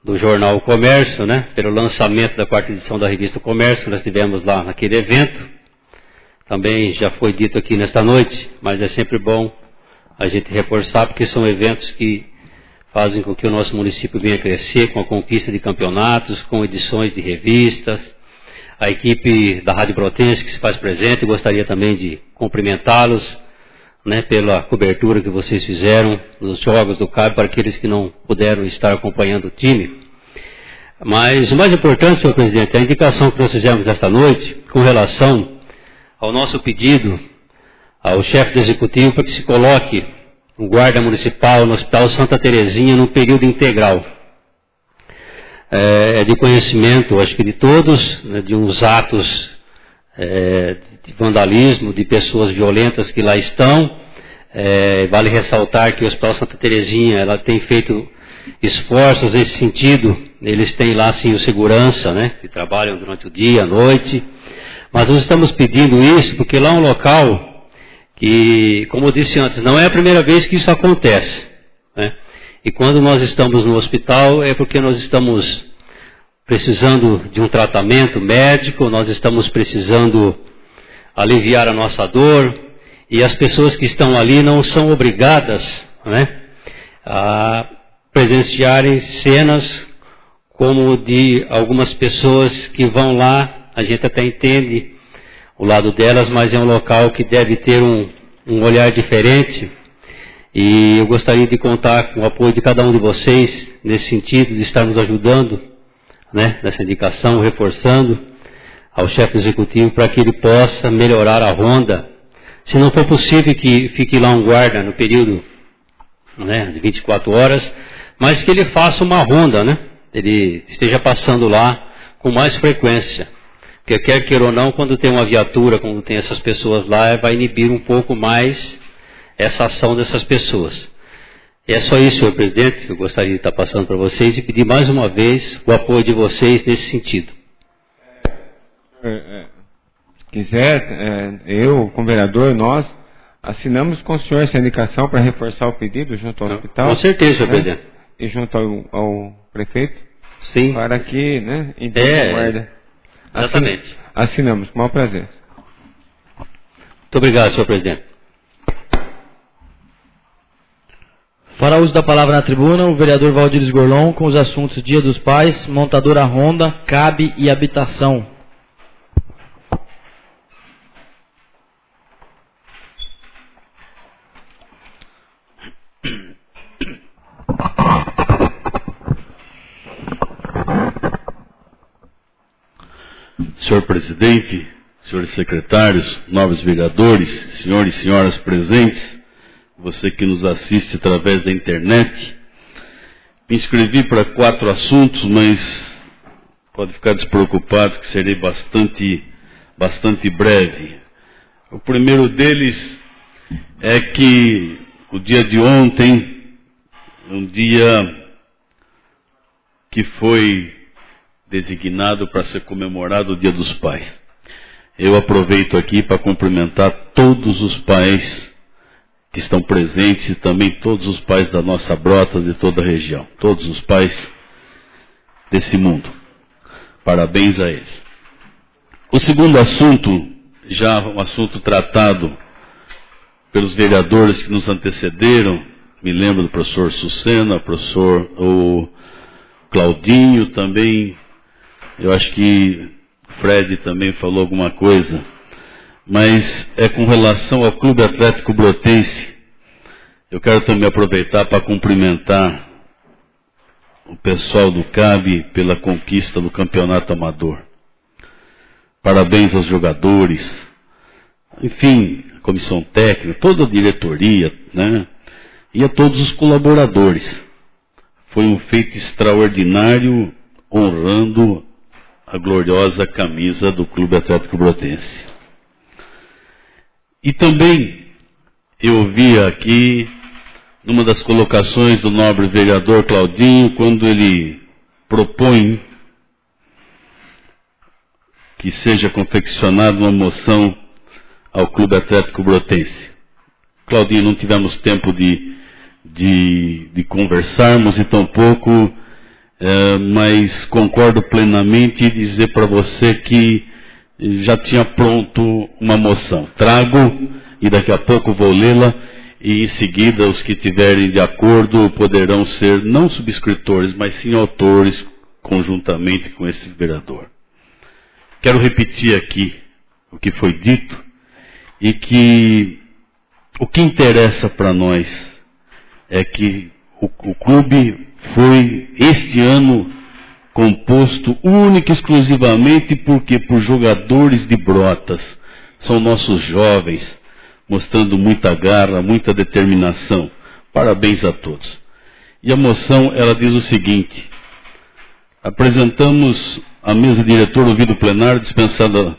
S6: do Jornal Comércio, né, pelo lançamento da 4ª edição da revista Comércio, que nós tivemos lá naquele evento. Também já foi dito aqui nesta noite, mas é sempre bom a gente reforçar, porque são eventos que fazem com que o nosso município venha crescer com a conquista de campeonatos, com edições de revistas. A equipe da Rádio Brotense que se faz presente, gostaria também de cumprimentá-los, né, pela cobertura que vocês fizeram nos jogos do CAB para aqueles que não puderam estar acompanhando o time. Mas o mais importante, senhor presidente, é a indicação que nós fizemos esta noite com relação ao nosso pedido ao chefe do executivo para que se coloque um guarda municipal no Hospital Santa Terezinha num período integral. É de conhecimento, acho que de todos, né, de uns atos de vandalismo, de pessoas violentas que lá estão. Vale ressaltar que o Hospital Santa Terezinha, ela tem feito esforços nesse sentido. Eles têm lá sim o segurança, né, que trabalham durante o dia, a noite. Mas nós estamos pedindo isso porque lá é um local que, como eu disse antes, não é a primeira vez que isso acontece, né? E quando nós estamos no hospital é porque nós estamos precisando de um tratamento médico, nós estamos precisando aliviar a nossa dor, e as pessoas que estão ali não são obrigadas, né, a presenciarem cenas como de algumas pessoas que vão lá. A gente até entende o lado delas, mas é um local que deve ter um olhar diferente. E eu gostaria de contar com o apoio de cada um de vocês, nesse sentido, de estar nos ajudando, né, nessa indicação, reforçando ao chefe executivo para que ele possa melhorar a ronda. Se não for possível que fique lá um guarda no período, né, de 24 horas, mas que ele faça uma ronda, né, ele esteja passando lá com mais frequência. Porque quer queira ou não, quando tem uma viatura, quando tem essas pessoas lá, vai inibir um pouco mais essa ação dessas pessoas. E é só isso, senhor presidente, que eu gostaria de estar passando para vocês e pedir mais uma vez o apoio de vocês nesse sentido.
S1: Se quiser, eu, como vereador, nós assinamos com o senhor essa indicação para reforçar o pedido junto ao hospital.
S6: Com certeza, senhor presidente.
S1: E junto ao prefeito.
S6: Sim.
S1: Para que, né, guarda.
S6: Exatamente.
S1: Assinamos, com o maior prazer.
S6: Muito obrigado, senhor presidente.
S2: Fará uso da palavra na tribuna o vereador Valdir Gorlon com os assuntos Dia dos Pais, Montadora Honda, CAB e Habitação.
S8: Senhor presidente, senhores secretários, nobres vereadores, senhores e senhoras presentes, você que nos assiste através da internet, me inscrevi para 4 assuntos, mas pode ficar despreocupado que serei bastante breve. O primeiro deles é que o dia de ontem, um dia que foi designado para ser comemorado o Dia dos Pais. Eu aproveito aqui para cumprimentar todos os pais que estão presentes e também todos os pais da nossa Brotas de toda a região, todos os pais desse mundo. Parabéns a eles. O segundo assunto, já um assunto tratado pelos vereadores que nos antecederam, me lembro do professor Sucena, professor Claudinho também, eu acho que Fred também falou alguma coisa, mas é com relação ao Clube Atlético Brotense. Eu quero também aproveitar para cumprimentar o pessoal do CAB pela conquista do campeonato amador. Parabéns aos jogadores, enfim, a comissão técnica, toda a diretoria, né? E a todos os colaboradores. Foi um feito extraordinário, honrando a gloriosa camisa do Clube Atlético Brotense. E também eu vi aqui, numa das colocações do nobre vereador Claudinho, quando ele propõe que seja confeccionada uma moção ao Clube Atlético Brotense. Claudinho, não tivemos tempo de conversarmos e tampouco, mas concordo plenamente em dizer para você que já tinha pronto uma moção. Trago e daqui a pouco vou lê-la e em seguida os que tiverem de acordo poderão ser não subscritores, mas sim autores conjuntamente com esse vereador. Quero repetir aqui o que foi dito e que o que interessa para nós é que o clube foi este ano composto única e exclusivamente por jogadores de Brotas. São nossos jovens, mostrando muita garra, muita determinação. Parabéns a todos. E a moção, ela diz o seguinte: apresentamos à mesa diretora, ouvido plenário, dispensada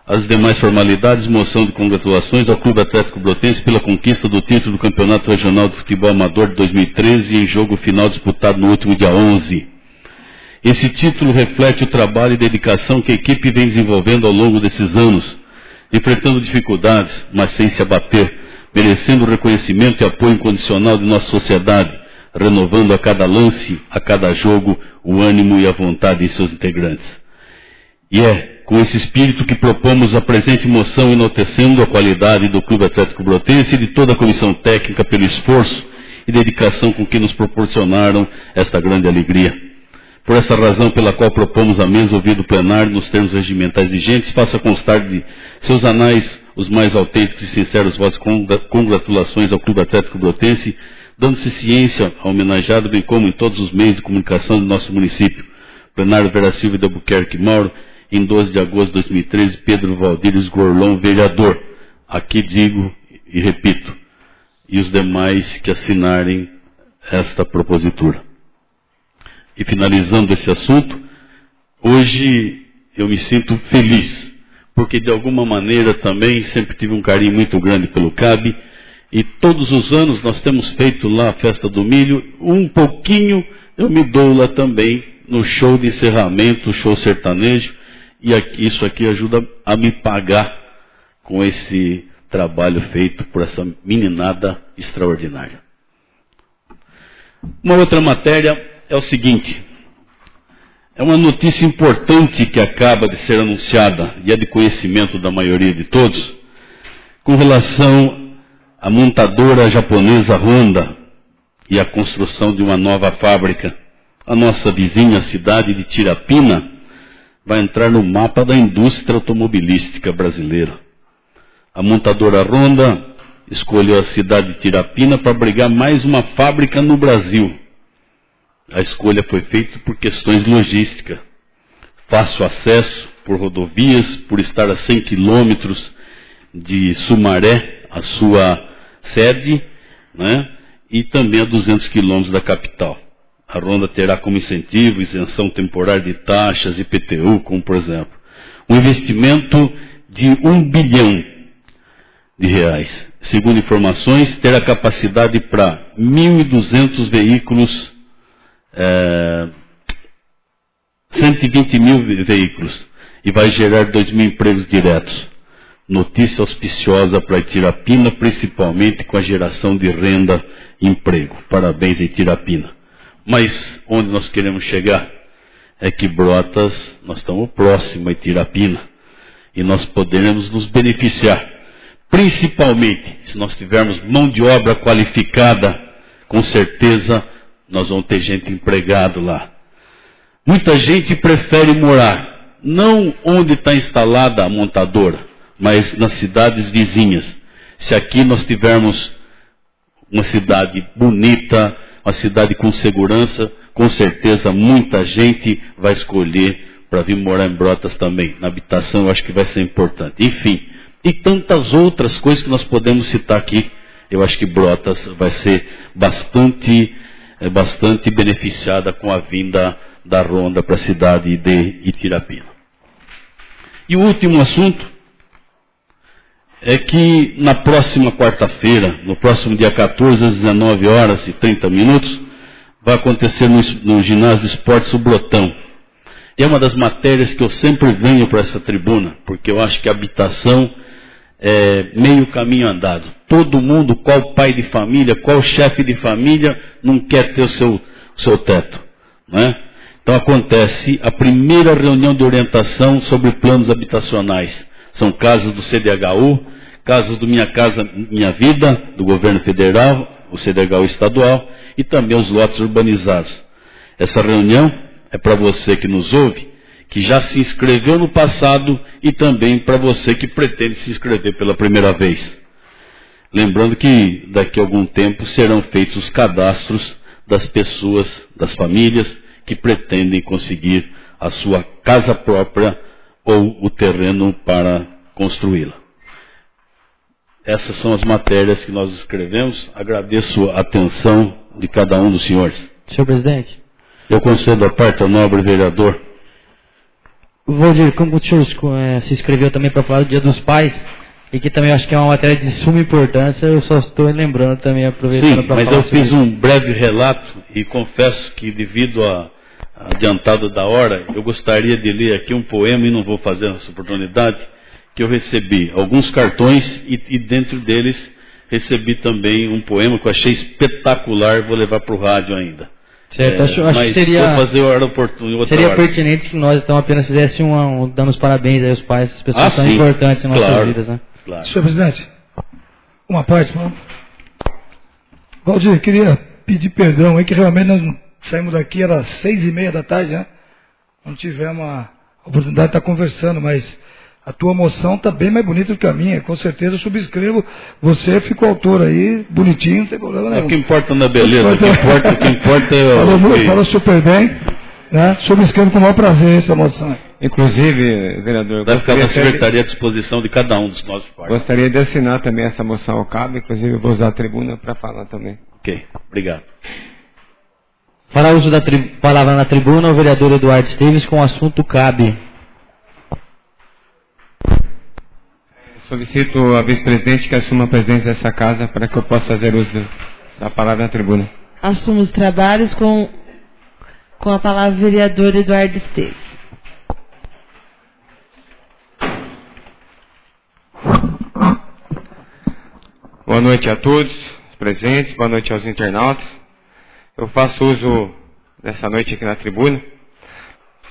S8: as demais formalidades, moção de congratulações ao Clube Atlético Brotense pela conquista do título do Campeonato Regional de Futebol Amador de 2013 em jogo final disputado no último dia 11. Esse título reflete o trabalho e dedicação que a equipe vem desenvolvendo ao longo desses anos, enfrentando dificuldades, mas sem se abater, merecendo o reconhecimento e apoio incondicional de nossa sociedade, renovando a cada lance, a cada jogo, o ânimo e a vontade de seus integrantes. E é com esse espírito que propomos a presente moção, enaltecendo a qualidade do Clube Atlético Brotense e de toda a comissão técnica pelo esforço e dedicação com que nos proporcionaram esta grande alegria. Por essa razão pela qual propomos à mesa ouvir do plenário, nos termos regimentais vigentes, faça constar de seus anais os mais autênticos e sinceros votos de congratulações ao Clube Atlético Brotense, dando-se ciência ao homenageado, bem como em todos os meios de comunicação do nosso município. Plenário Vera Silva de Albuquerque Mauro, em 12 de agosto de 2013, Pedro Valdires Gorlon, vereador. Aqui digo e repito, e os demais que assinarem esta propositura. E finalizando esse assunto, hoje eu me sinto feliz, porque de alguma maneira também sempre tive um carinho muito grande pelo CAB, e todos os anos nós temos feito lá a Festa do Milho, um pouquinho eu me dou lá também no show de encerramento, show sertanejo, e isso aqui ajuda a me pagar com esse trabalho feito por essa meninada extraordinária. Uma outra matéria é o seguinte, é uma notícia importante que acaba de ser anunciada, e é de conhecimento da maioria de todos, com relação à montadora japonesa Honda e a construção de uma nova fábrica. A nossa vizinha cidade de Tirapina vai entrar no mapa da indústria automobilística brasileira. A montadora Honda escolheu a cidade de Tirapina para abrigar mais uma fábrica no Brasil. A escolha foi feita por questões logísticas. Fácil acesso por rodovias, por estar a 100 quilômetros de Sumaré, a sua sede, né? E também a 200 quilômetros da capital. A Honda terá como incentivo isenção temporária de taxas, IPTU, como por exemplo, um investimento de R$1 bilhão. Segundo informações, terá capacidade para 1.200 veículos, 120 mil veículos, e vai gerar 2 mil empregos diretos. Notícia auspiciosa para Itirapina, principalmente com a geração de renda e emprego. Parabéns, Itirapina. Mas onde nós queremos chegar é que Brotas, nós estamos próximos a Itirapina, e nós poderemos nos beneficiar, principalmente se nós tivermos mão de obra qualificada, com certeza nós vamos ter gente empregada lá. Muita gente prefere morar, não onde está instalada a montadora, mas nas cidades vizinhas. Se aqui nós tivermos uma cidade bonita, uma cidade com segurança, com certeza muita gente vai escolher para vir morar em Brotas também. Na habitação eu acho que vai ser importante. Enfim, e tantas outras coisas que nós podemos citar aqui. Eu acho que Brotas vai ser bastante beneficiada com a vinda da Honda para a cidade de Itirapina. E o último assunto é que na próxima quarta-feira, no próximo dia 14, às 19 horas e 30 minutos, vai acontecer no ginásio de esportes o Brotão. E é uma das matérias que eu sempre venho para essa tribuna, porque eu acho que a habitação é meio caminho andado. Todo mundo, qual pai de família, qual chefe de família, não quer ter o seu teto, não é? Então acontece a primeira reunião de orientação sobre planos habitacionais. São casas do CDHU, casas do Minha Casa Minha Vida, do governo federal, o CDHU estadual, e também os lotes urbanizados. Essa reunião é para você que nos ouve, que já se inscreveu no passado, e também para você que pretende se inscrever pela primeira vez. Lembrando que daqui a algum tempo serão feitos os cadastros das pessoas, das famílias, que pretendem conseguir a sua casa própria ou o terreno para construí-la. Essas são as matérias que nós escrevemos. Agradeço a atenção de cada um dos senhores.
S2: Senhor presidente.
S8: Eu concedo a parte ao nobre vereador.
S2: Valdir, como o senhor se inscreveu também para falar do Dia dos Pais, e que também acho que é uma matéria de suma importância, eu só estou lembrando também, aproveitando para falar.
S8: Sim, mas eu fiz um breve relato, e confesso que devido a adiantado da hora, eu gostaria de ler aqui um poema, e não vou fazer essa oportunidade, que eu recebi alguns cartões, e dentro deles recebi também um poema que eu achei espetacular, vou levar para o rádio ainda.
S2: Certo, acho que seria,
S8: vou fazer hora oportuna,
S2: seria pertinente que nós então apenas fizéssemos dando os parabéns aí aos pais, essas pessoas são importantes em nossas vidas, né?
S7: Claro. Senhor presidente, uma parte, mano. Valdir, queria pedir perdão aí, que realmente nós saímos daqui, era 6:30 da tarde, né? Não tivemos a oportunidade de estar conversando, mas a tua moção está bem mais bonita do que a minha. Com certeza eu subscrevo. Você ficou autor aí, bonitinho, não tem problema nenhum.
S8: O que importa na beleza, o que importa é
S7: falou super bem, né? Subscrevo com o maior prazer essa moção.
S1: Inclusive, vereador,
S8: vai ficar na secretaria à disposição de cada um dos nossos parceiros.
S1: Gostaria de assinar também essa moção ao CAB, inclusive eu vou usar a tribuna para falar também.
S8: Ok, obrigado.
S2: Para uso da palavra na tribuna, o vereador Eduardo Esteves com o assunto CAB.
S1: Solicito a vice-presidente que assuma a presidência dessa casa para que eu possa fazer uso da palavra na tribuna.
S9: Assumo os trabalhos com a palavra vereador Eduardo Esteves.
S1: Boa noite a todos os presentes, boa noite aos internautas. Eu faço uso dessa noite aqui na tribuna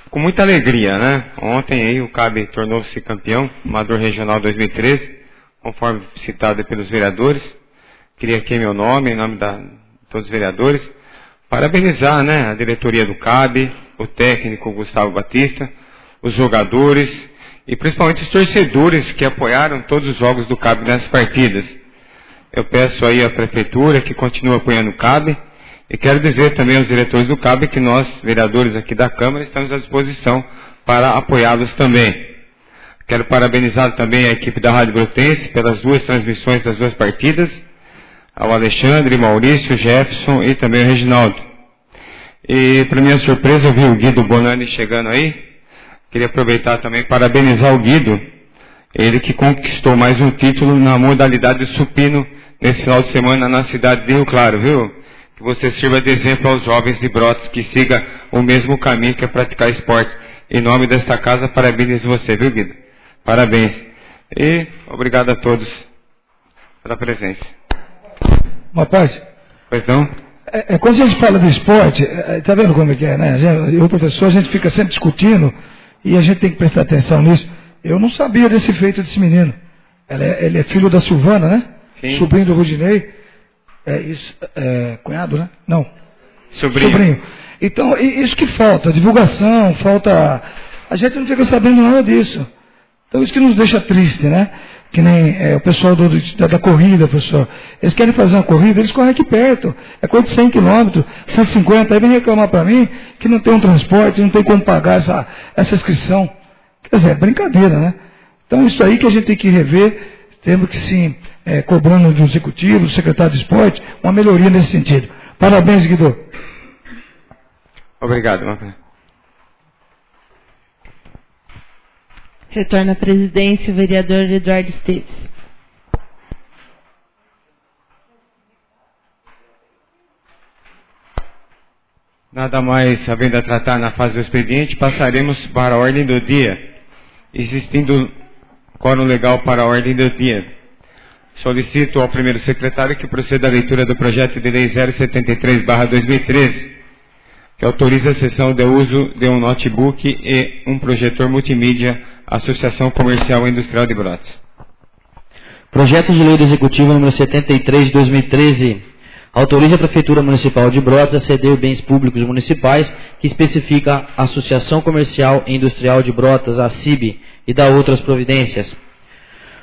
S1: com muita alegria, né? Ontem aí o CAB tornou-se campeão, Amador Regional 2013, conforme citado pelos vereadores. Queria aqui em meu nome, em nome de todos os vereadores, parabenizar, né, a diretoria do CAB, o técnico Gustavo Batista, os jogadores e principalmente os torcedores que apoiaram todos os jogos do CAB nessas partidas. Eu peço aí à prefeitura que continue apoiando o CAB e quero dizer também aos diretores do CAB que nós, vereadores aqui da Câmara, estamos à disposição para apoiá-los também. Quero parabenizar também a equipe da Rádio Brotense pelas 2 transmissões das 2 partidas, ao Alexandre, Maurício, Jefferson e também o Reginaldo. E para minha surpresa eu vi o Guido Bonani chegando aí. Queria aproveitar também para parabenizar o Guido, ele que conquistou mais um título na modalidade de supino nesse final de semana na cidade de Rio Claro, viu? Que você sirva de exemplo aos jovens de Brotas, que siga o mesmo caminho que é praticar esportes. Em nome desta casa, parabenizo você, viu, Guido? Parabéns. E obrigado a todos pela presença.
S7: Rapaz,
S1: pois não?
S7: Quando a gente fala de esporte, tá vendo como é que é, né? Eu, professor, a gente fica sempre discutindo e a gente tem que prestar atenção nisso. Eu não sabia desse feito desse menino. Ele é filho da Silvana, né? Sim. Sobrinho do Rudinei. Cunhado, né? Não. Sobrinho. Então, isso que falta, divulgação, falta... A gente não fica sabendo nada disso. Então, isso que nos deixa triste, né? Que nem o pessoal da corrida, professor. Eles querem fazer uma corrida, eles correm aqui perto. É coisa de 100 km, 150. Aí vem reclamar para mim que não tem um transporte, não tem como pagar essa inscrição. Quer dizer, é brincadeira, né? Então, isso aí que a gente tem que rever, temos que sim, cobrando do executivo, do secretário de esporte, uma melhoria nesse sentido. Parabéns, Guido.
S1: Obrigado, Marcos.
S9: Retorna à presidência o vereador Eduardo Esteves.
S1: Nada mais havendo a tratar na fase do expediente, passaremos para a ordem do dia. Existindo quórum legal para a ordem do dia. Solicito ao primeiro secretário que proceda à leitura do projeto de lei 073/2013, que autoriza a cessão de uso de um notebook e um projetor multimídia à Associação Comercial e Industrial de Brotas.
S2: Projeto de lei do Executivo número 73 de 2013 autoriza a Prefeitura Municipal de Brotas a ceder bens públicos municipais que especifica a Associação Comercial e Industrial de Brotas, a ACIB, e dá outras providências.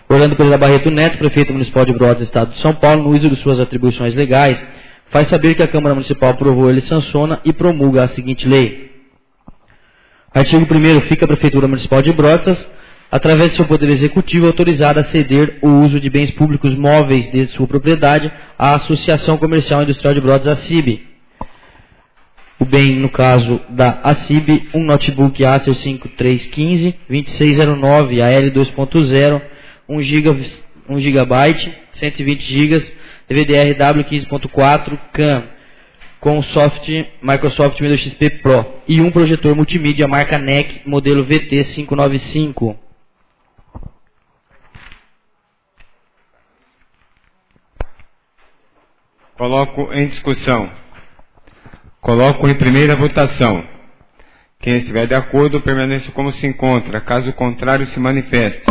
S2: Orlando Pereira Barreto Neto, Prefeito Municipal de Brotas, Estado de São Paulo, no uso de suas atribuições legais, faz saber que a Câmara Municipal aprovou, ele sanciona e promulga a seguinte lei. Artigo 1º. Fica a Prefeitura Municipal de Brotas, através de seu Poder Executivo, autorizada a ceder o uso de bens públicos móveis de sua propriedade à Associação Comercial e Industrial de Brotas, ACIB. O bem, no caso da ACIB, um notebook Acer 5315, 2609, AL 2.0, 1 GB, 120 GB, DVDR-W 15.4, CAM, com Microsoft Windows XP Pro, e um projetor multimídia marca NEC, modelo VT595.
S1: Coloco em discussão. Coloco em primeira votação. Quem estiver de acordo, permaneça como se encontra. Caso contrário, se manifeste.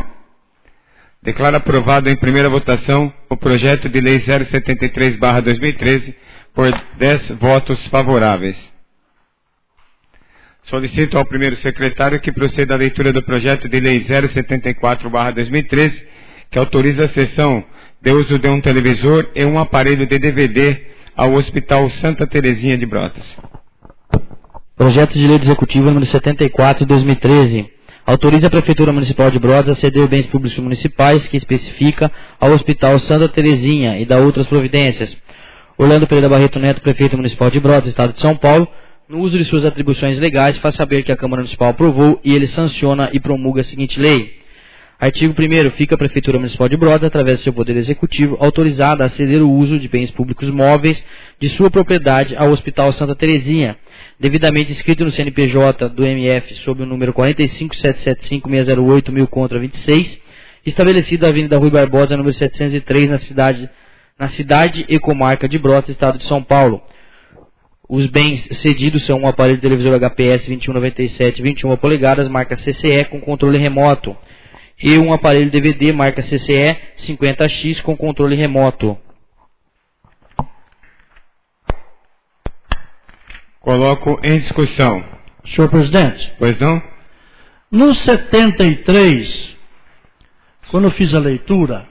S1: Declaro aprovado em primeira votação o projeto de lei 073/2013 por 10 votos favoráveis. Solicito ao primeiro secretário que proceda à leitura do projeto de lei 074/2013, que autoriza a cessão de uso de um televisor e um aparelho de DVD ao Hospital Santa Terezinha de Brotas.
S2: Projeto de lei do Executivo número 74 de 2013. Autoriza a Prefeitura Municipal de Brotas a ceder bens públicos municipais que especifica ao Hospital Santa Terezinha e dá outras providências. Orlando Pereira Barreto Neto, Prefeito Municipal de Brotas, Estado de São Paulo, no uso de suas atribuições legais, faz saber que a Câmara Municipal aprovou e ele sanciona e promulga a seguinte lei. Artigo 1º. Fica a Prefeitura Municipal de Brotas, através do seu Poder Executivo, autorizada a ceder o uso de bens públicos móveis de sua propriedade ao Hospital Santa Terezinha, devidamente inscrito no CNPJ do MF sob o número 45.775.608.1000 contra 26, estabelecido na Avenida Rui Barbosa, número 703, na cidade e comarca de Brotas, Estado de São Paulo. Os bens cedidos são um aparelho de televisor HPS 2197 21 polegadas, marca CCE, com controle remoto, e um aparelho DVD, marca CCE 50X, com controle remoto.
S1: Coloco em discussão.
S3: Senhor presidente.
S1: Pois não?
S3: No 73, quando eu fiz a leitura,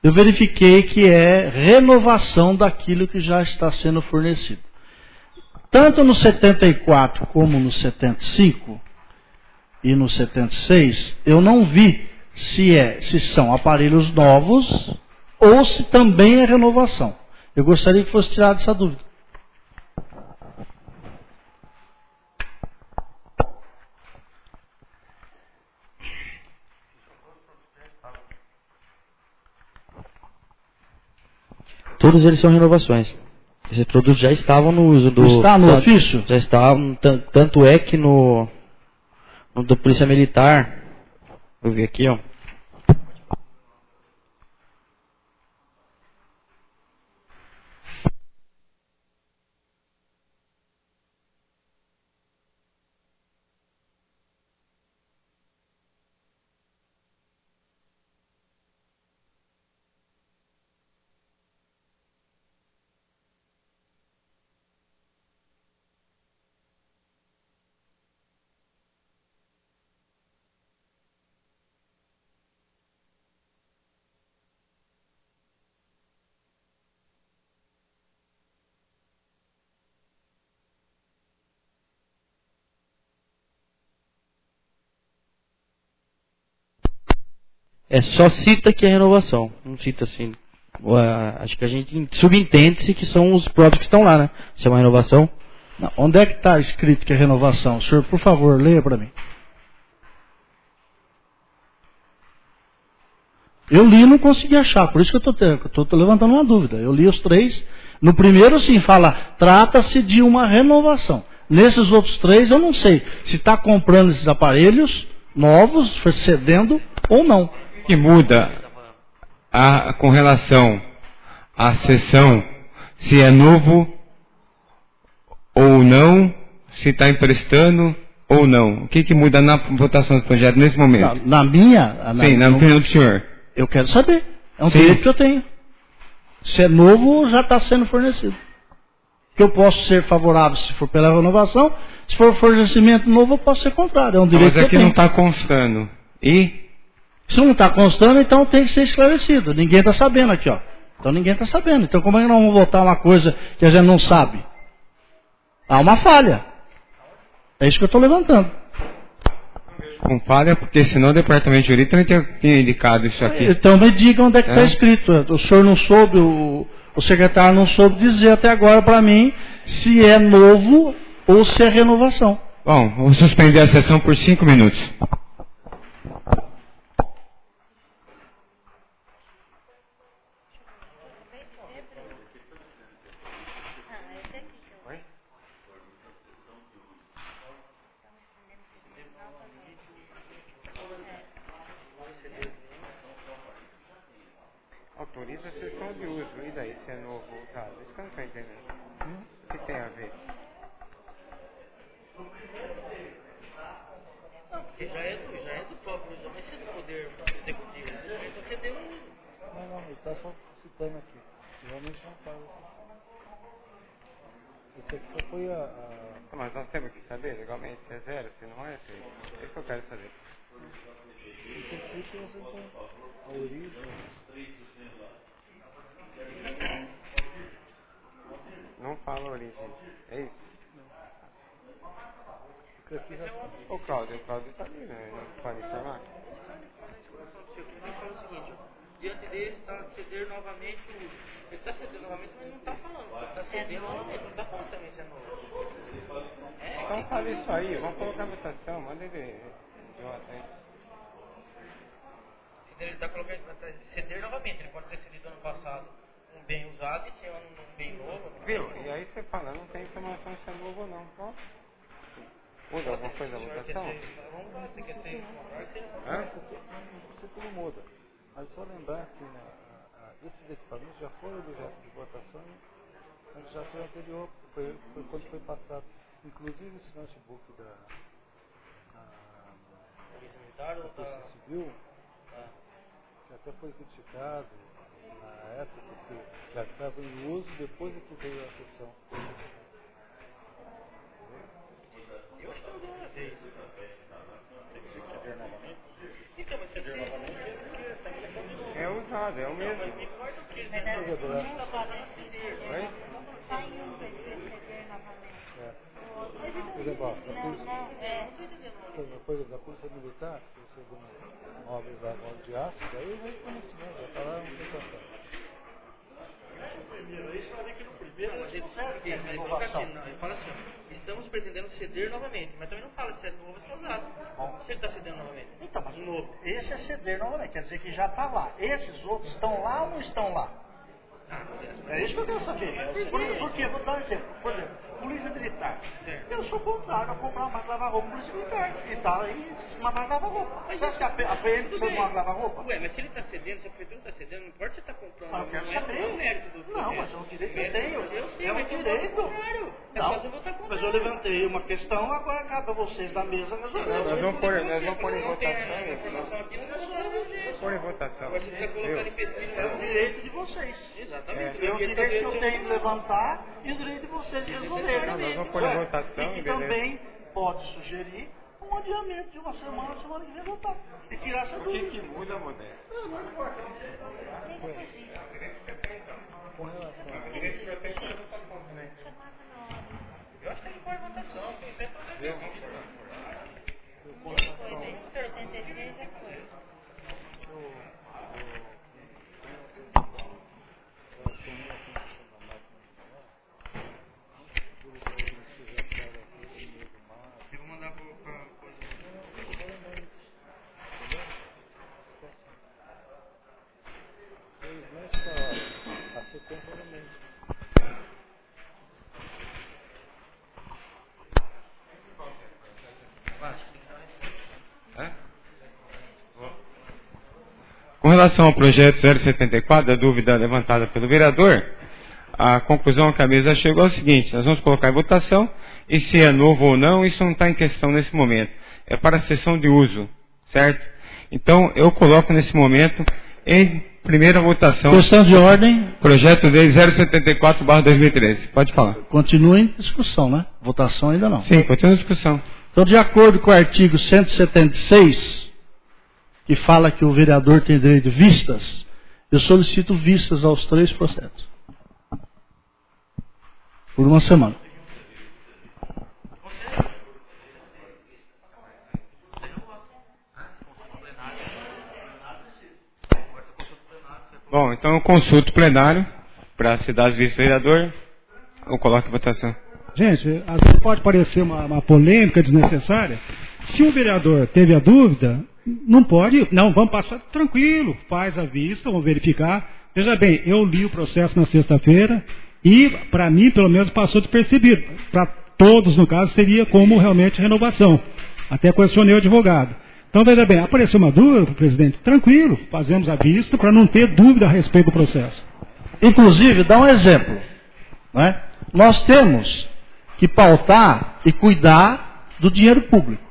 S3: eu verifiquei que é renovação daquilo que já está sendo fornecido. Tanto no 74 como no 75 e no 76, eu não vi se são aparelhos novos ou se também é renovação. Eu gostaria que fosse tirada essa dúvida.
S2: Todos eles são renovações. Esses produtos já estavam no uso do...
S3: Está no ofício?
S2: Já estavam, tanto é que no da Polícia Militar, eu vi aqui, ó. É só cita que é renovação. Não cita assim. Acho que a gente subentende-se que são os próprios que estão lá, né? Se é uma renovação.
S3: Não, onde é que está escrito que é renovação? O senhor, por favor, leia para mim. Eu li e não consegui achar, por isso que eu estou levantando uma dúvida. Eu li os três. No primeiro, sim, fala, trata-se de uma renovação. Nesses outros três, eu não sei se está comprando esses aparelhos novos, cedendo ou não.
S1: Que muda com relação à sessão, se é novo ou não, se está emprestando ou não. O que muda na votação do projeto nesse momento?
S3: Na minha?
S1: Sim, na opinião do senhor.
S3: Eu quero saber. É um direito que eu tenho. Se é novo, já está sendo fornecido. Que eu posso ser favorável se for pela renovação, se for fornecimento novo, eu posso ser contrário. É um direito que eu tenho.
S1: Mas aqui não está constando. E?
S3: Se não está constando, então tem que ser esclarecido. Ninguém está sabendo aqui, ó. Então ninguém está sabendo. Então como é que nós vamos votar uma coisa que a gente não sabe? Há uma falha. É isso que eu estou levantando.
S1: Com falha, porque senão o departamento jurídico também tinha indicado isso aqui.
S3: Então me diga onde é que está escrito. O senhor não soube, o secretário não soube dizer até agora para mim se é novo ou se é renovação.
S1: Bom, vou suspender a sessão por 5 minutos. Autoriza a sessão de uso. E daí, se é novo ou usado? Isso que eu não estou entendendo. O que tem a ver?
S2: Não, porque já é do próprio, já vai ser do Poder Executivo. Você deu um...
S3: Não, ele está só citando aqui. Realmente não faz a sessão. Isso aqui só foi a
S1: Mas nós temos que saber legalmente se é zero, se não é, se... É isso que eu quero saber.
S3: Em princípio, você tem a origem.
S1: Não fala a origem. É isso?
S3: Porque aqui já...
S1: O Cláudio está ali, né? Não pode informar.
S2: Ele fala o seguinte, diante dele está ceder novamente o uso. Ele está cedendo novamente, mas não está falando. Ele está cedendo novamente, não está falando também se é novo.
S1: Então fala isso aí, vamos colocar a votação, manda ele idiota aí.
S2: Ele está colocando ceder novamente, ele pode ter cedido ano passado um bem usado e esse ano um bem novo.
S1: Viu? E aí você fala, não tem informação se é novo ou não. Ó. Muda alguma coisa na votação?
S2: Vamos lá, você quer ser
S3: Você não muda. Mas só lembrar que esses equipamentos já foram objeto de votação na legislação anterior, foi quando foi passado. Inclusive esse notebook da Polícia Civil, que até foi criticado na época, porque já estava em uso depois de que veio a sessão.
S2: Eu acho que não deu uma vez. Então, mas você
S1: é usado, é o mesmo.
S9: Não está pagando ceder. Está em uso esse ceder novamente.
S3: Por exemplo, da Polícia Militar, que recebeu móveis lá de aço, daí vem conhecimento, já está lá no secretário.
S2: Isso vai ver que no primeiro ele coloca assim, não, ele fala assim, estamos pretendendo ceder novamente, mas também não fala se é novo ou se é usado. Se ele está cedendo novamente.
S3: Então, mas novo, esse é ceder novamente, quer dizer que já está lá. Esses outros estão lá ou não estão lá? É isso que eu quero saber. Porque, vou dar um exemplo. Por exemplo, Polícia Militar. Eu sou contrário a comprar uma máquina de lavar roupa Polícia Militar. E está aí uma máquina de lavar roupa. Você acha que apreende para uma máquina de lavar roupa?
S2: Ué, mas se ele está cedendo, se a prefeitura está cedendo, não importa se você está comprando.
S3: Mas eu quero saber.
S2: Não é o mérito do
S3: não, mas é um direito que eu tenho.
S2: Eu sei,
S3: é um
S2: mas
S3: direito.
S2: É só você votar contra.
S3: Mas eu levantei uma questão, agora cabe a vocês da mesa resolver.
S1: Nós vamos pôr em votação.
S2: Pôr em votação. Agora você precisa colocar em pesquisa.
S3: É o direito de vocês.
S2: Exatamente.
S3: É o direito que eu tenho de levantar e o direito de vocês de resolverem.
S1: Nós vamos pôr em votação.
S3: E que também pode sugerir um adiamento de uma semana que vem votar. E tirar essa dúvida.
S1: O que muda, Modesto?
S3: Com relação a
S2: eu acho que ele pode votação, tem sempre problema.
S3: com relação a
S9: 83 já foi.
S2: Eu vou mandar para
S3: felizmente a sequência do mês.
S1: Com relação ao projeto 074, a dúvida levantada pelo vereador, a conclusão a que a mesa chegou é o seguinte: nós vamos colocar em votação, e se é novo ou não, isso não está em questão nesse momento. É para a sessão de uso, certo? Então, eu coloco nesse momento em primeira votação.
S3: Questão de ordem.
S1: Projeto de 074/2013. Pode falar.
S3: Continua em discussão, né? Votação ainda não.
S1: Sim, continua em discussão.
S3: Então, de acordo com o artigo 176, que fala que o vereador tem direito de vistas, eu solicito vistas aos 3 processos. Por uma semana.
S1: Bom, então eu consulto o plenário para se dar as vistas do vereador. Eu coloco em votação.
S4: Gente, às vezes pode parecer uma polêmica desnecessária. Se o vereador teve a dúvida, não pode, não, vamos passar tranquilo, faz a vista, vamos verificar. Veja bem, eu li o processo na sexta-feira e, para mim, pelo menos, passou despercebido. Para todos, no caso, seria como realmente renovação. Até questionei o advogado. Então, veja bem, apareceu uma dúvida, presidente, tranquilo, fazemos a vista para não ter dúvida a respeito do processo.
S3: Inclusive, dá um exemplo. Né? Nós temos que pautar e cuidar do dinheiro público.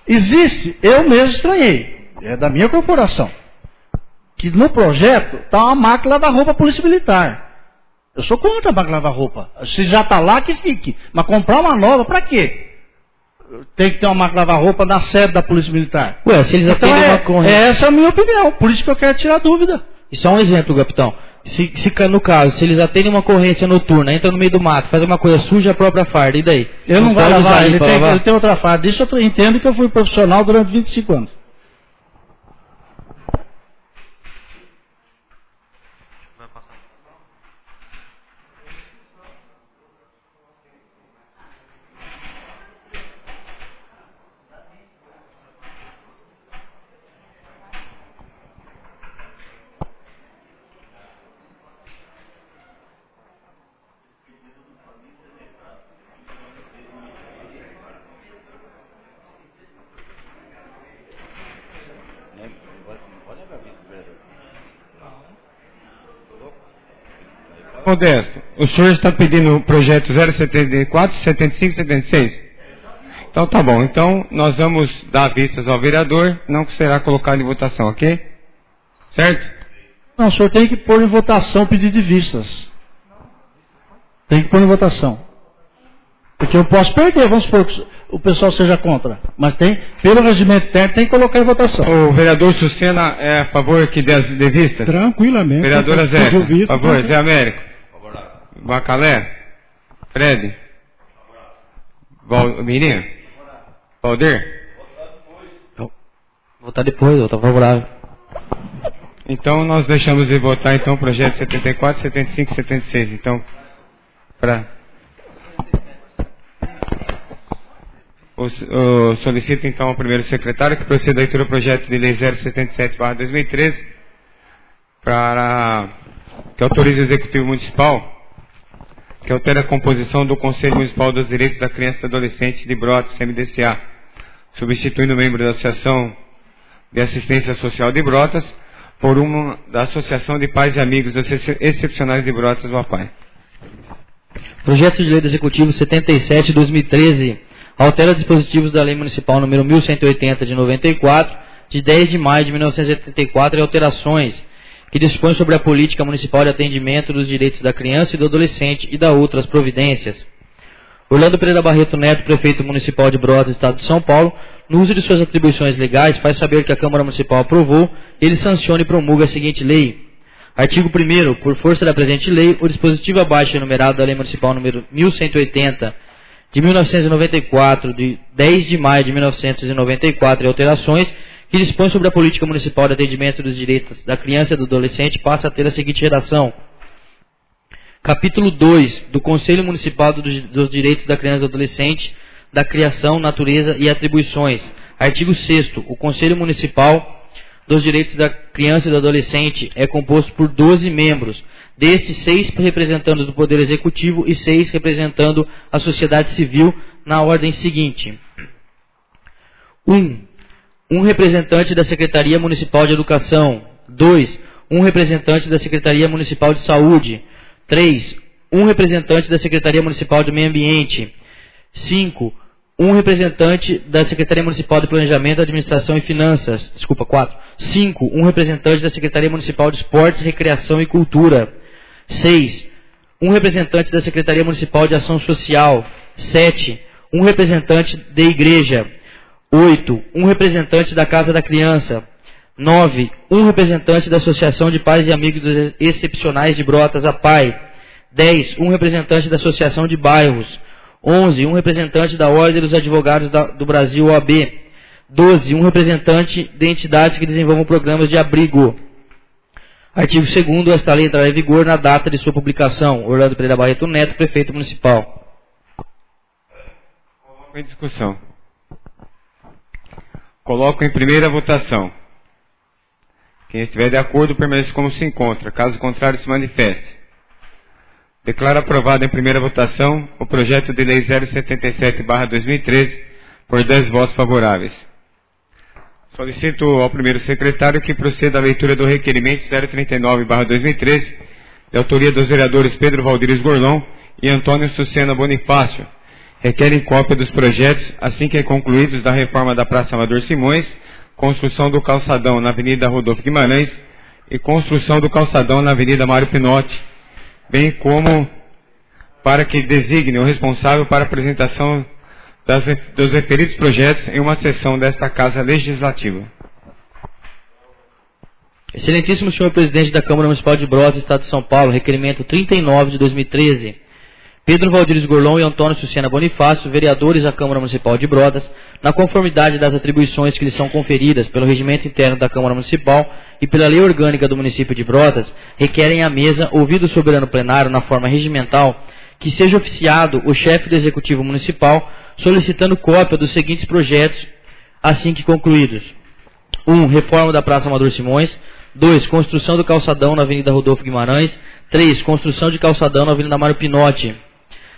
S3: Existe, eu mesmo estranhei, é da minha corporação, que no projeto está uma máquina da roupa Polícia Militar. Eu sou contra a máquina de lavar roupa. Se já está lá, que fique. Mas comprar uma nova, para quê? Tem que ter uma máquina de lavar roupa na sede da Polícia Militar.
S2: Ué, se eles
S3: então
S2: atendem uma corrente...
S3: essa é a minha opinião, por isso que eu quero tirar dúvida.
S2: Isso é um exemplo, capitão. Se no caso, se eles atendem uma ocorrência noturna, entram no meio do mato, fazem uma coisa suja a própria farda, e daí?
S3: Ele não vai lavar, ele tem outra farda. Isso eu entendo que eu fui profissional durante 25 anos.
S1: Modesto, o senhor está pedindo o projeto 074, 75 e 76? Então tá bom. Então nós vamos dar vistas ao vereador, não será colocado em votação, ok? Certo?
S3: Não, o senhor tem que pôr em votação o pedido de vistas. Tem que pôr em votação. Porque eu posso perder, vamos supor que o pessoal seja contra. Mas tem, pelo regimento interno, tem que colocar em votação.
S1: O vereador Sucena é a favor que dê vistas?
S4: Tranquilamente.
S1: Vereadora Zé, por favor, Zé Américo. Bacalé? Fred? Mirinha? Valdir?
S2: Votar depois, eu estou favorável.
S1: Então nós deixamos de votar então o projeto 74, 75 e 76. Então, solicito então ao primeiro secretário que proceda a leitura do projeto de lei 077/2013 para que autorize o Executivo Municipal que altera a composição do Conselho Municipal dos Direitos da Criança e do Adolescente de Brotas, MDCA, substituindo o membro da Associação de Assistência Social de Brotas por uma da Associação de Pais e Amigos dos Excepcionais de Brotas, o APAI.
S2: Projeto de Lei do Executivo 77/2013 altera dispositivos da Lei Municipal número 1180 de 94, de 10 de maio de 1984 e alterações que dispõe sobre a política municipal de atendimento dos direitos da criança e do adolescente e da outras providências. Orlando Pereira Barreto Neto, prefeito municipal de Brotas, Estado de São Paulo, no uso de suas atribuições legais, faz saber que a Câmara Municipal aprovou, ele sanciona e promulga a seguinte lei. Artigo 1º, por força da presente lei, o dispositivo abaixo enumerado da Lei Municipal número 1180 de 1994, de 10 de maio de 1994 e alterações, que dispõe sobre a política municipal de atendimento dos direitos da criança e do adolescente, passa a ter a seguinte redação. Capítulo 2 do Conselho Municipal dos Direitos da Criança e do Adolescente, da Criação, Natureza e Atribuições. Artigo 6º. O Conselho Municipal dos Direitos da Criança e do Adolescente é composto por 12 membros, destes 6 representantes do Poder Executivo e 6 representando a sociedade civil, na ordem seguinte. 1. Um representante da Secretaria Municipal de Educação. 2. Um representante da Secretaria Municipal de Saúde. 3. Um representante da Secretaria Municipal de Meio Ambiente. 5. Um representante da Secretaria Municipal de Planejamento, Administração e Finanças. 4. 5. Um representante da Secretaria Municipal de Esportes, Recreação e Cultura. 6. Um representante da Secretaria Municipal de Ação Social. 7. Um representante da Igreja. 8. Um representante da Casa da Criança. 9. Um representante da Associação de Pais e Amigos dos Excepcionais de Brotas, APAI. 10. Um representante da Associação de Bairros. 11. Um representante da Ordem dos Advogados do Brasil, OAB. 12. Um representante de entidades que desenvolvam programas de abrigo. Artigo 2º. Esta lei entrará em vigor na data de sua publicação. Orlando Pereira Barreto Neto, prefeito municipal.
S1: Coloco em discussão. Coloco em primeira votação. Quem estiver de acordo, permaneça como se encontra. Caso contrário, se manifeste. Declaro aprovado em primeira votação o projeto de lei 077/2013 por 10 votos favoráveis. Solicito ao primeiro secretário que proceda à leitura do requerimento 039/2013, de autoria dos vereadores Pedro Valdir Gorlão e Antônio Sucena Bonifácio. Requerem cópia dos projetos, assim que concluídos, da reforma da Praça Amador Simões, construção do calçadão na Avenida Rodolfo Guimarães e construção do calçadão na Avenida Mário Pinotti, bem como para que designe o responsável para a apresentação dos referidos projetos em uma sessão desta Casa Legislativa.
S2: Excelentíssimo senhor presidente da Câmara Municipal de Brotas, Estado de São Paulo, requerimento 39 de 2013. Pedro Valdir Gorlon e Antônio Sucena Bonifácio, vereadores da Câmara Municipal de Brotas, na conformidade das atribuições que lhes são conferidas pelo regimento interno da Câmara Municipal e pela lei orgânica do município de Brotas, requerem à mesa, ouvido o soberano plenário na forma regimental, que seja oficiado o chefe do Executivo Municipal, solicitando cópia dos seguintes projetos, assim que concluídos. 1. Reforma da Praça Amador Simões. 2. Construção do calçadão na Avenida Rodolfo Guimarães. 3. Construção de calçadão na Avenida Mário Pinotti.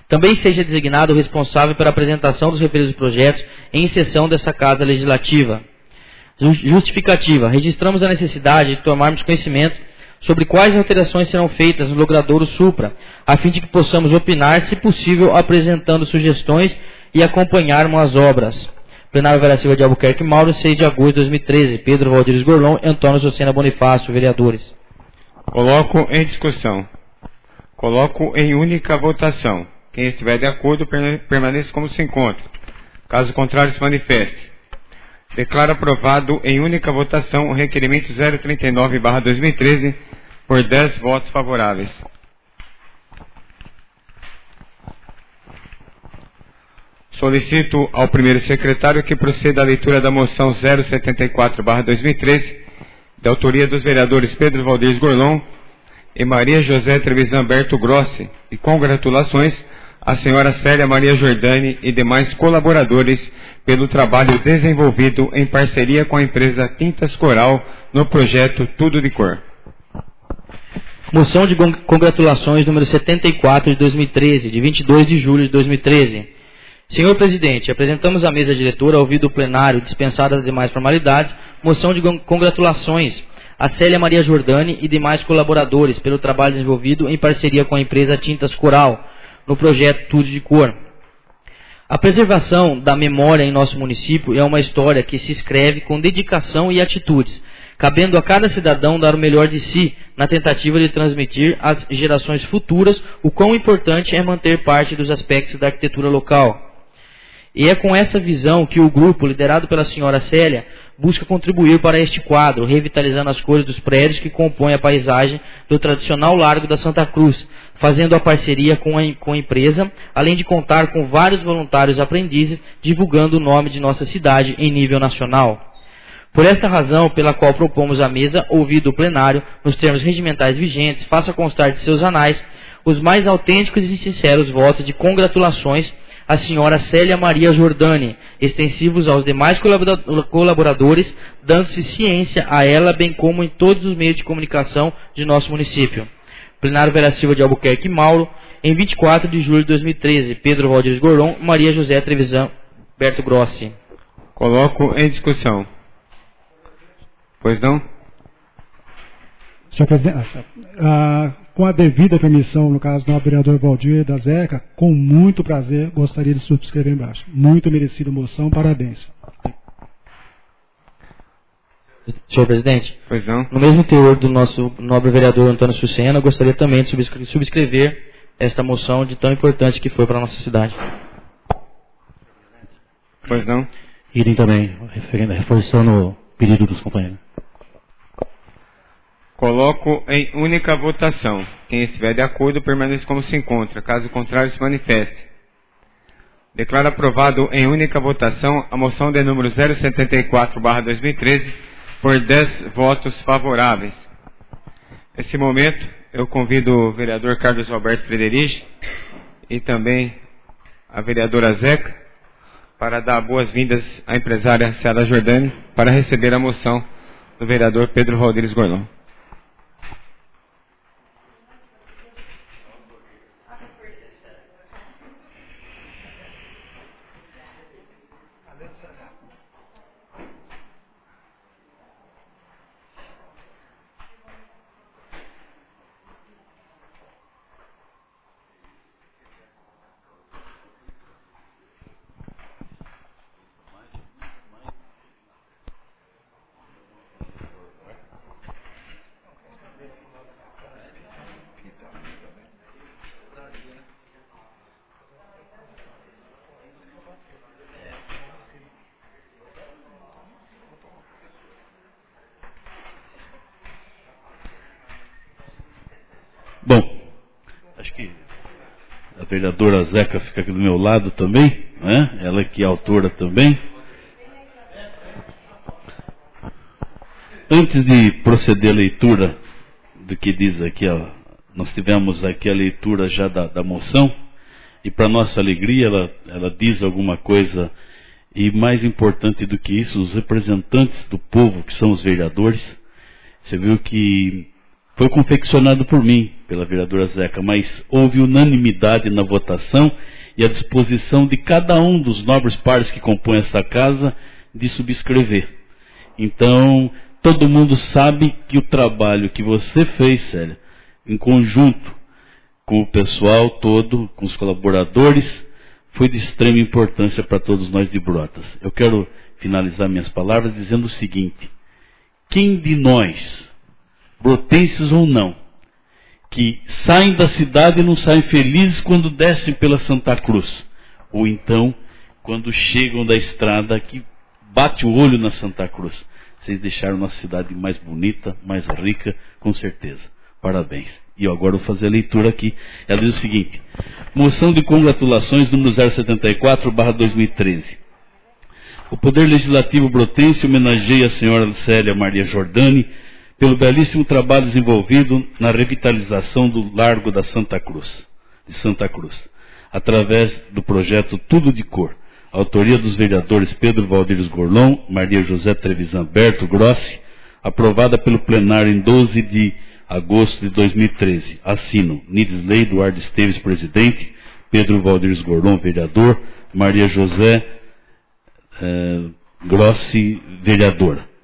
S2: Também seja designado o responsável pela apresentação dos referidos projetos em sessão dessa Casa Legislativa. Justificativa. Registramos a necessidade de tomarmos conhecimento sobre quais alterações serão feitas no logradouro Supra, a fim de que possamos opinar, se possível, apresentando sugestões e acompanharmos as obras. Plenário Vera Silva de Albuquerque Mauro, 6 de agosto de 2013. Pedro Valdir Gorlon e Antônio Sucena Bonifácio, vereadores.
S1: Coloco em discussão. Coloco em única votação. Quem estiver de acordo, permaneça como se encontra. Caso contrário, se manifeste. Declaro aprovado em única votação o requerimento 039/2013 por 10 votos favoráveis. Solicito ao primeiro secretário que proceda à leitura da moção 074/2013, da autoria dos vereadores Pedro Valdir Gorlon e Maria José Trevisan Berto Grossi, e congratulações à senhora Célia Maria Jordani e demais colaboradores pelo trabalho desenvolvido em parceria com a empresa Tintas Coral no projeto Tudo de Cor.
S2: Moção de congratulações número 74 de 2013, de 22 de julho de 2013. Senhor presidente, apresentamos à mesa diretora, ouvido o plenário, dispensadas as demais formalidades, moção de congratulações a Célia Maria Jordani e demais colaboradores pelo trabalho desenvolvido em parceria com a empresa Tintas Coral no projeto Tudo de Cor. A preservação da memória em nosso município é uma história que se escreve com dedicação e atitudes, cabendo a cada cidadão dar o melhor de si na tentativa de transmitir às gerações futuras o quão importante é manter parte dos aspectos da arquitetura local. E é com essa visão que o grupo, liderado pela senhora Célia, busca contribuir para este quadro, revitalizando as cores dos prédios que compõem a paisagem do tradicional Largo da Santa Cruz, fazendo a parceria com a empresa, além de contar com vários voluntários aprendizes, divulgando o nome de nossa cidade em nível nacional. Por esta razão, pela qual propomos à mesa, ouvido o plenário, nos termos regimentais vigentes, faça constar de seus anais os mais autênticos e sinceros votos de congratulações à senhora Célia Maria Jordani, extensivos aos demais colaboradores, dando-se ciência a ela, bem como em todos os meios de comunicação de nosso município. Plenário Vera Silva de Albuquerque Mauro, em 24 de julho de 2013. Pedro Valdir Gorlon, Maria José Trevisan Berto Grossi.
S1: Coloco em discussão. Pois não?
S4: Senhor presidente, com a devida permissão, no caso do vereador Valdir da Zeca, com muito prazer gostaria de subscrever embaixo. Muito merecida moção, parabéns.
S2: Senhor presidente,
S1: pois não?
S2: No mesmo teor do nosso nobre vereador Antônio Sucena, eu gostaria também de subscrever esta moção de tão importante que foi para a nossa cidade.
S1: Pois não?
S5: Idem também, reforçando o pedido dos companheiros.
S1: Coloco em única votação. Quem estiver de acordo, permaneça como se encontra. Caso contrário, se manifeste. Declaro aprovado em única votação a moção de número 074/2013 por 10 votos favoráveis. Nesse momento, eu convido o vereador Carlos Alberto Frederich e também a vereadora Zeca para dar boas-vindas à empresária Célia Jordani para receber a moção do vereador Pedro Valdir Gorlon.
S8: Bom, acho que a vereadora Zeca fica aqui do meu lado também, né? Ela que é autora também. Antes de proceder à leitura do que diz aqui, ó, nós tivemos aqui a leitura já da moção, e para nossa alegria ela diz alguma coisa, e mais importante do que isso, os representantes do povo, que são os vereadores, você viu que foi confeccionado por mim, pela vereadora Zeca, mas houve unanimidade na votação e a disposição de cada um dos nobres pares que compõem esta casa de subscrever. Então, todo mundo sabe que o trabalho que você fez, Célia, em conjunto com o pessoal todo, com os colaboradores, foi de extrema importância para todos nós de Brotas. Eu quero finalizar minhas palavras dizendo o seguinte: quem de nós, brotenses ou não, que saem da cidade e não saem felizes quando descem pela Santa Cruz, ou então quando chegam da estrada que bate o olho na Santa Cruz? Vocês deixaram nossa cidade mais bonita, mais rica, com certeza. Parabéns. E eu agora vou fazer a leitura aqui. Ela diz o seguinte: moção de congratulações número 074/2013. O Poder Legislativo Brotense homenageia a senhora Célia Maria Jordani pelo belíssimo trabalho desenvolvido na revitalização do Largo da Santa Cruz, através do projeto Tudo de Cor, autoria dos vereadores Pedro Valdir Gorlon, Maria José Trevisan Berto Grossi, aprovada pelo plenário em 12 de agosto de 2013. Assino Nidisley Eduardo Esteves, presidente, Pedro Valdir Gorlon, vereador, Maria José Grossi, vereadora.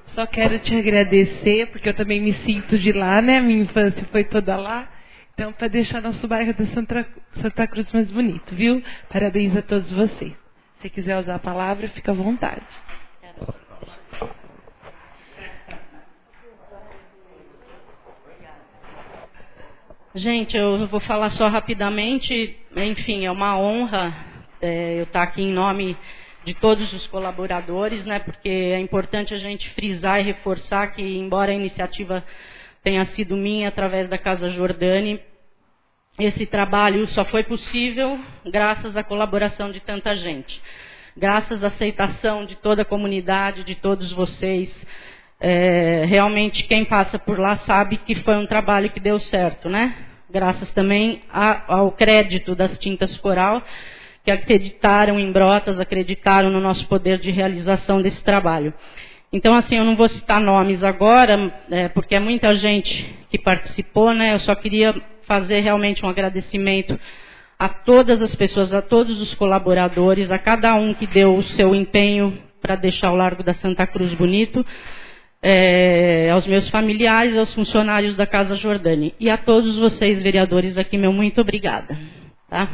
S9: Só quero te agradecer, porque eu também me sinto de lá, né? Minha infância foi toda lá. Então, para deixar nosso bairro da Santa Cruz mais bonito, viu? Parabéns a todos vocês. Se quiser usar a palavra, fica à vontade.
S10: Gente, eu vou falar só rapidamente. Enfim, é uma honra eu estar aqui em nome de todos os colaboradores, né? Porque é importante a gente frisar e reforçar que, embora a iniciativa tenha sido minha através da Casa Jordani, esse trabalho só foi possível graças à colaboração de tanta gente, graças à aceitação de toda a comunidade, de todos vocês. Realmente quem passa por lá sabe que foi um trabalho que deu certo, né? Graças também ao crédito das Tintas Coral, que acreditaram em Brotas, acreditaram no nosso poder de realização desse trabalho. Então, assim, eu não vou citar nomes agora, porque é muita gente que participou, né? Eu só queria fazer realmente um agradecimento a todas as pessoas, a todos os colaboradores, a cada um que deu o seu empenho para deixar o Largo da Santa Cruz bonito, aos meus familiares, aos funcionários da Casa Jordani. E a todos vocês, vereadores, aqui, meu muito obrigada. Tá?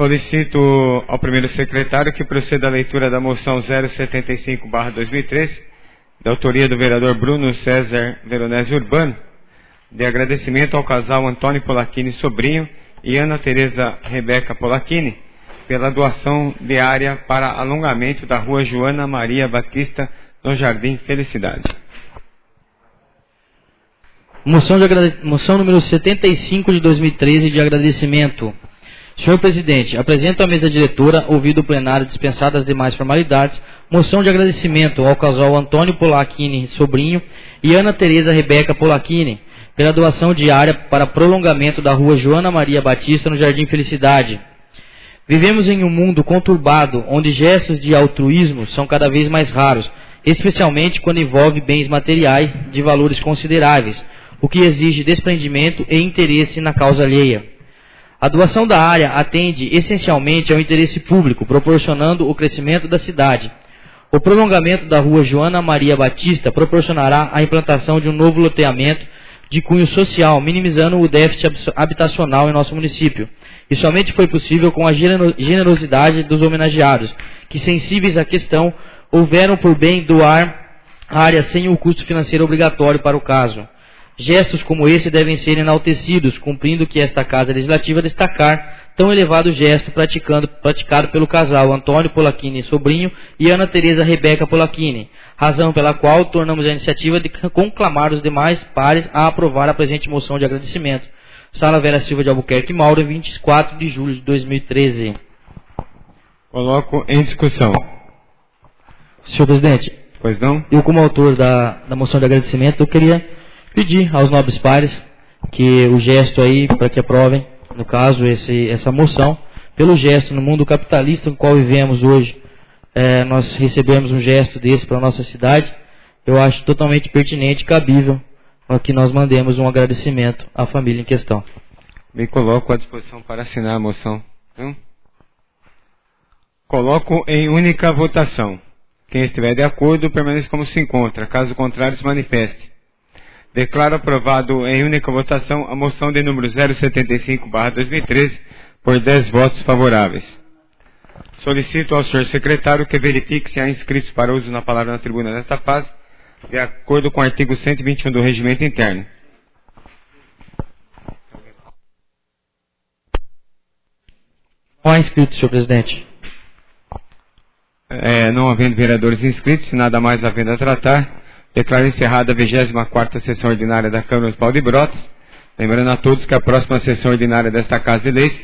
S1: Solicito ao primeiro secretário que proceda a leitura da moção 075/2013, da autoria do vereador Bruno César Veronese Urbano, de agradecimento ao casal Antônio Polacchini Sobrinho e Ana Tereza Rebeca Polacchini pela doação de área para alongamento da rua Joana Maria Batista, no Jardim Felicidade.
S2: Moção número 75 de 2013 de agradecimento. Senhor Presidente, apresento à mesa diretora, ouvido o plenário dispensado as demais formalidades, moção de agradecimento ao casal Antônio Polacchini Sobrinho e Ana Tereza Rebeca Polacchini pela doação de área para prolongamento da rua Joana Maria Batista no Jardim Felicidade. Vivemos em um mundo conturbado, onde gestos de altruísmo são cada vez mais raros, especialmente quando envolve bens materiais de valores consideráveis, o que exige desprendimento e interesse na causa alheia. A doação da área atende essencialmente ao interesse público, proporcionando o crescimento da cidade. O prolongamento da rua Joana Maria Batista proporcionará a implantação de um novo loteamento de cunho social, minimizando o déficit habitacional em nosso município. E somente foi possível com a generosidade dos homenageados, que, sensíveis à questão, houveram por bem doar a área sem o custo financeiro obrigatório para o caso. Gestos como esse devem ser enaltecidos, cumprindo que esta Casa Legislativa destacar tão elevado gesto praticado pelo casal Antônio Polacchini Sobrinho e Ana Tereza Rebeca Polacchini, razão pela qual tornamos a iniciativa de conclamar os demais pares a aprovar a presente moção de agradecimento. Sala Vera Silva de Albuquerque Mauro, 24 de julho de 2013.
S1: Coloco em discussão.
S2: Senhor Presidente,
S1: pois não?
S2: Eu, como autor da moção de agradecimento, eu queria pedir aos nobres pares que o gesto aí, para que aprovem, no caso, essa moção, pelo gesto no mundo capitalista no qual vivemos hoje, nós recebemos um gesto desse para a nossa cidade, eu acho totalmente pertinente e cabível que nós mandemos um agradecimento à família em questão.
S1: Me coloco à disposição para assinar a moção. Coloco em única votação. Quem estiver de acordo, permaneça como se encontra. Caso contrário, se manifeste. Declaro aprovado em única votação a moção de número 075/2013 por 10 votos favoráveis. Solicito ao senhor secretário que verifique se há inscritos para uso na palavra na tribuna desta fase, de acordo com o artigo 121 do Regimento Interno.
S2: Não há inscritos, senhor presidente.
S1: Não havendo vereadores inscritos, e nada mais havendo a tratar, declaro encerrada a 24ª sessão ordinária da Câmara Municipal de Brotas. Lembrando a todos que a próxima sessão ordinária desta Casa de Leis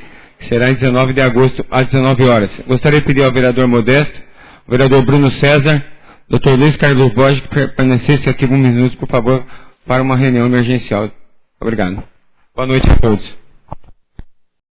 S1: será em 19 de agosto, às 19 horas. Gostaria de pedir ao vereador Modesto, ao vereador Bruno César, Dr. Luiz Carlos Borges, que permanecesse aqui alguns minutos, por favor, para uma reunião emergencial. Obrigado. Boa noite a todos.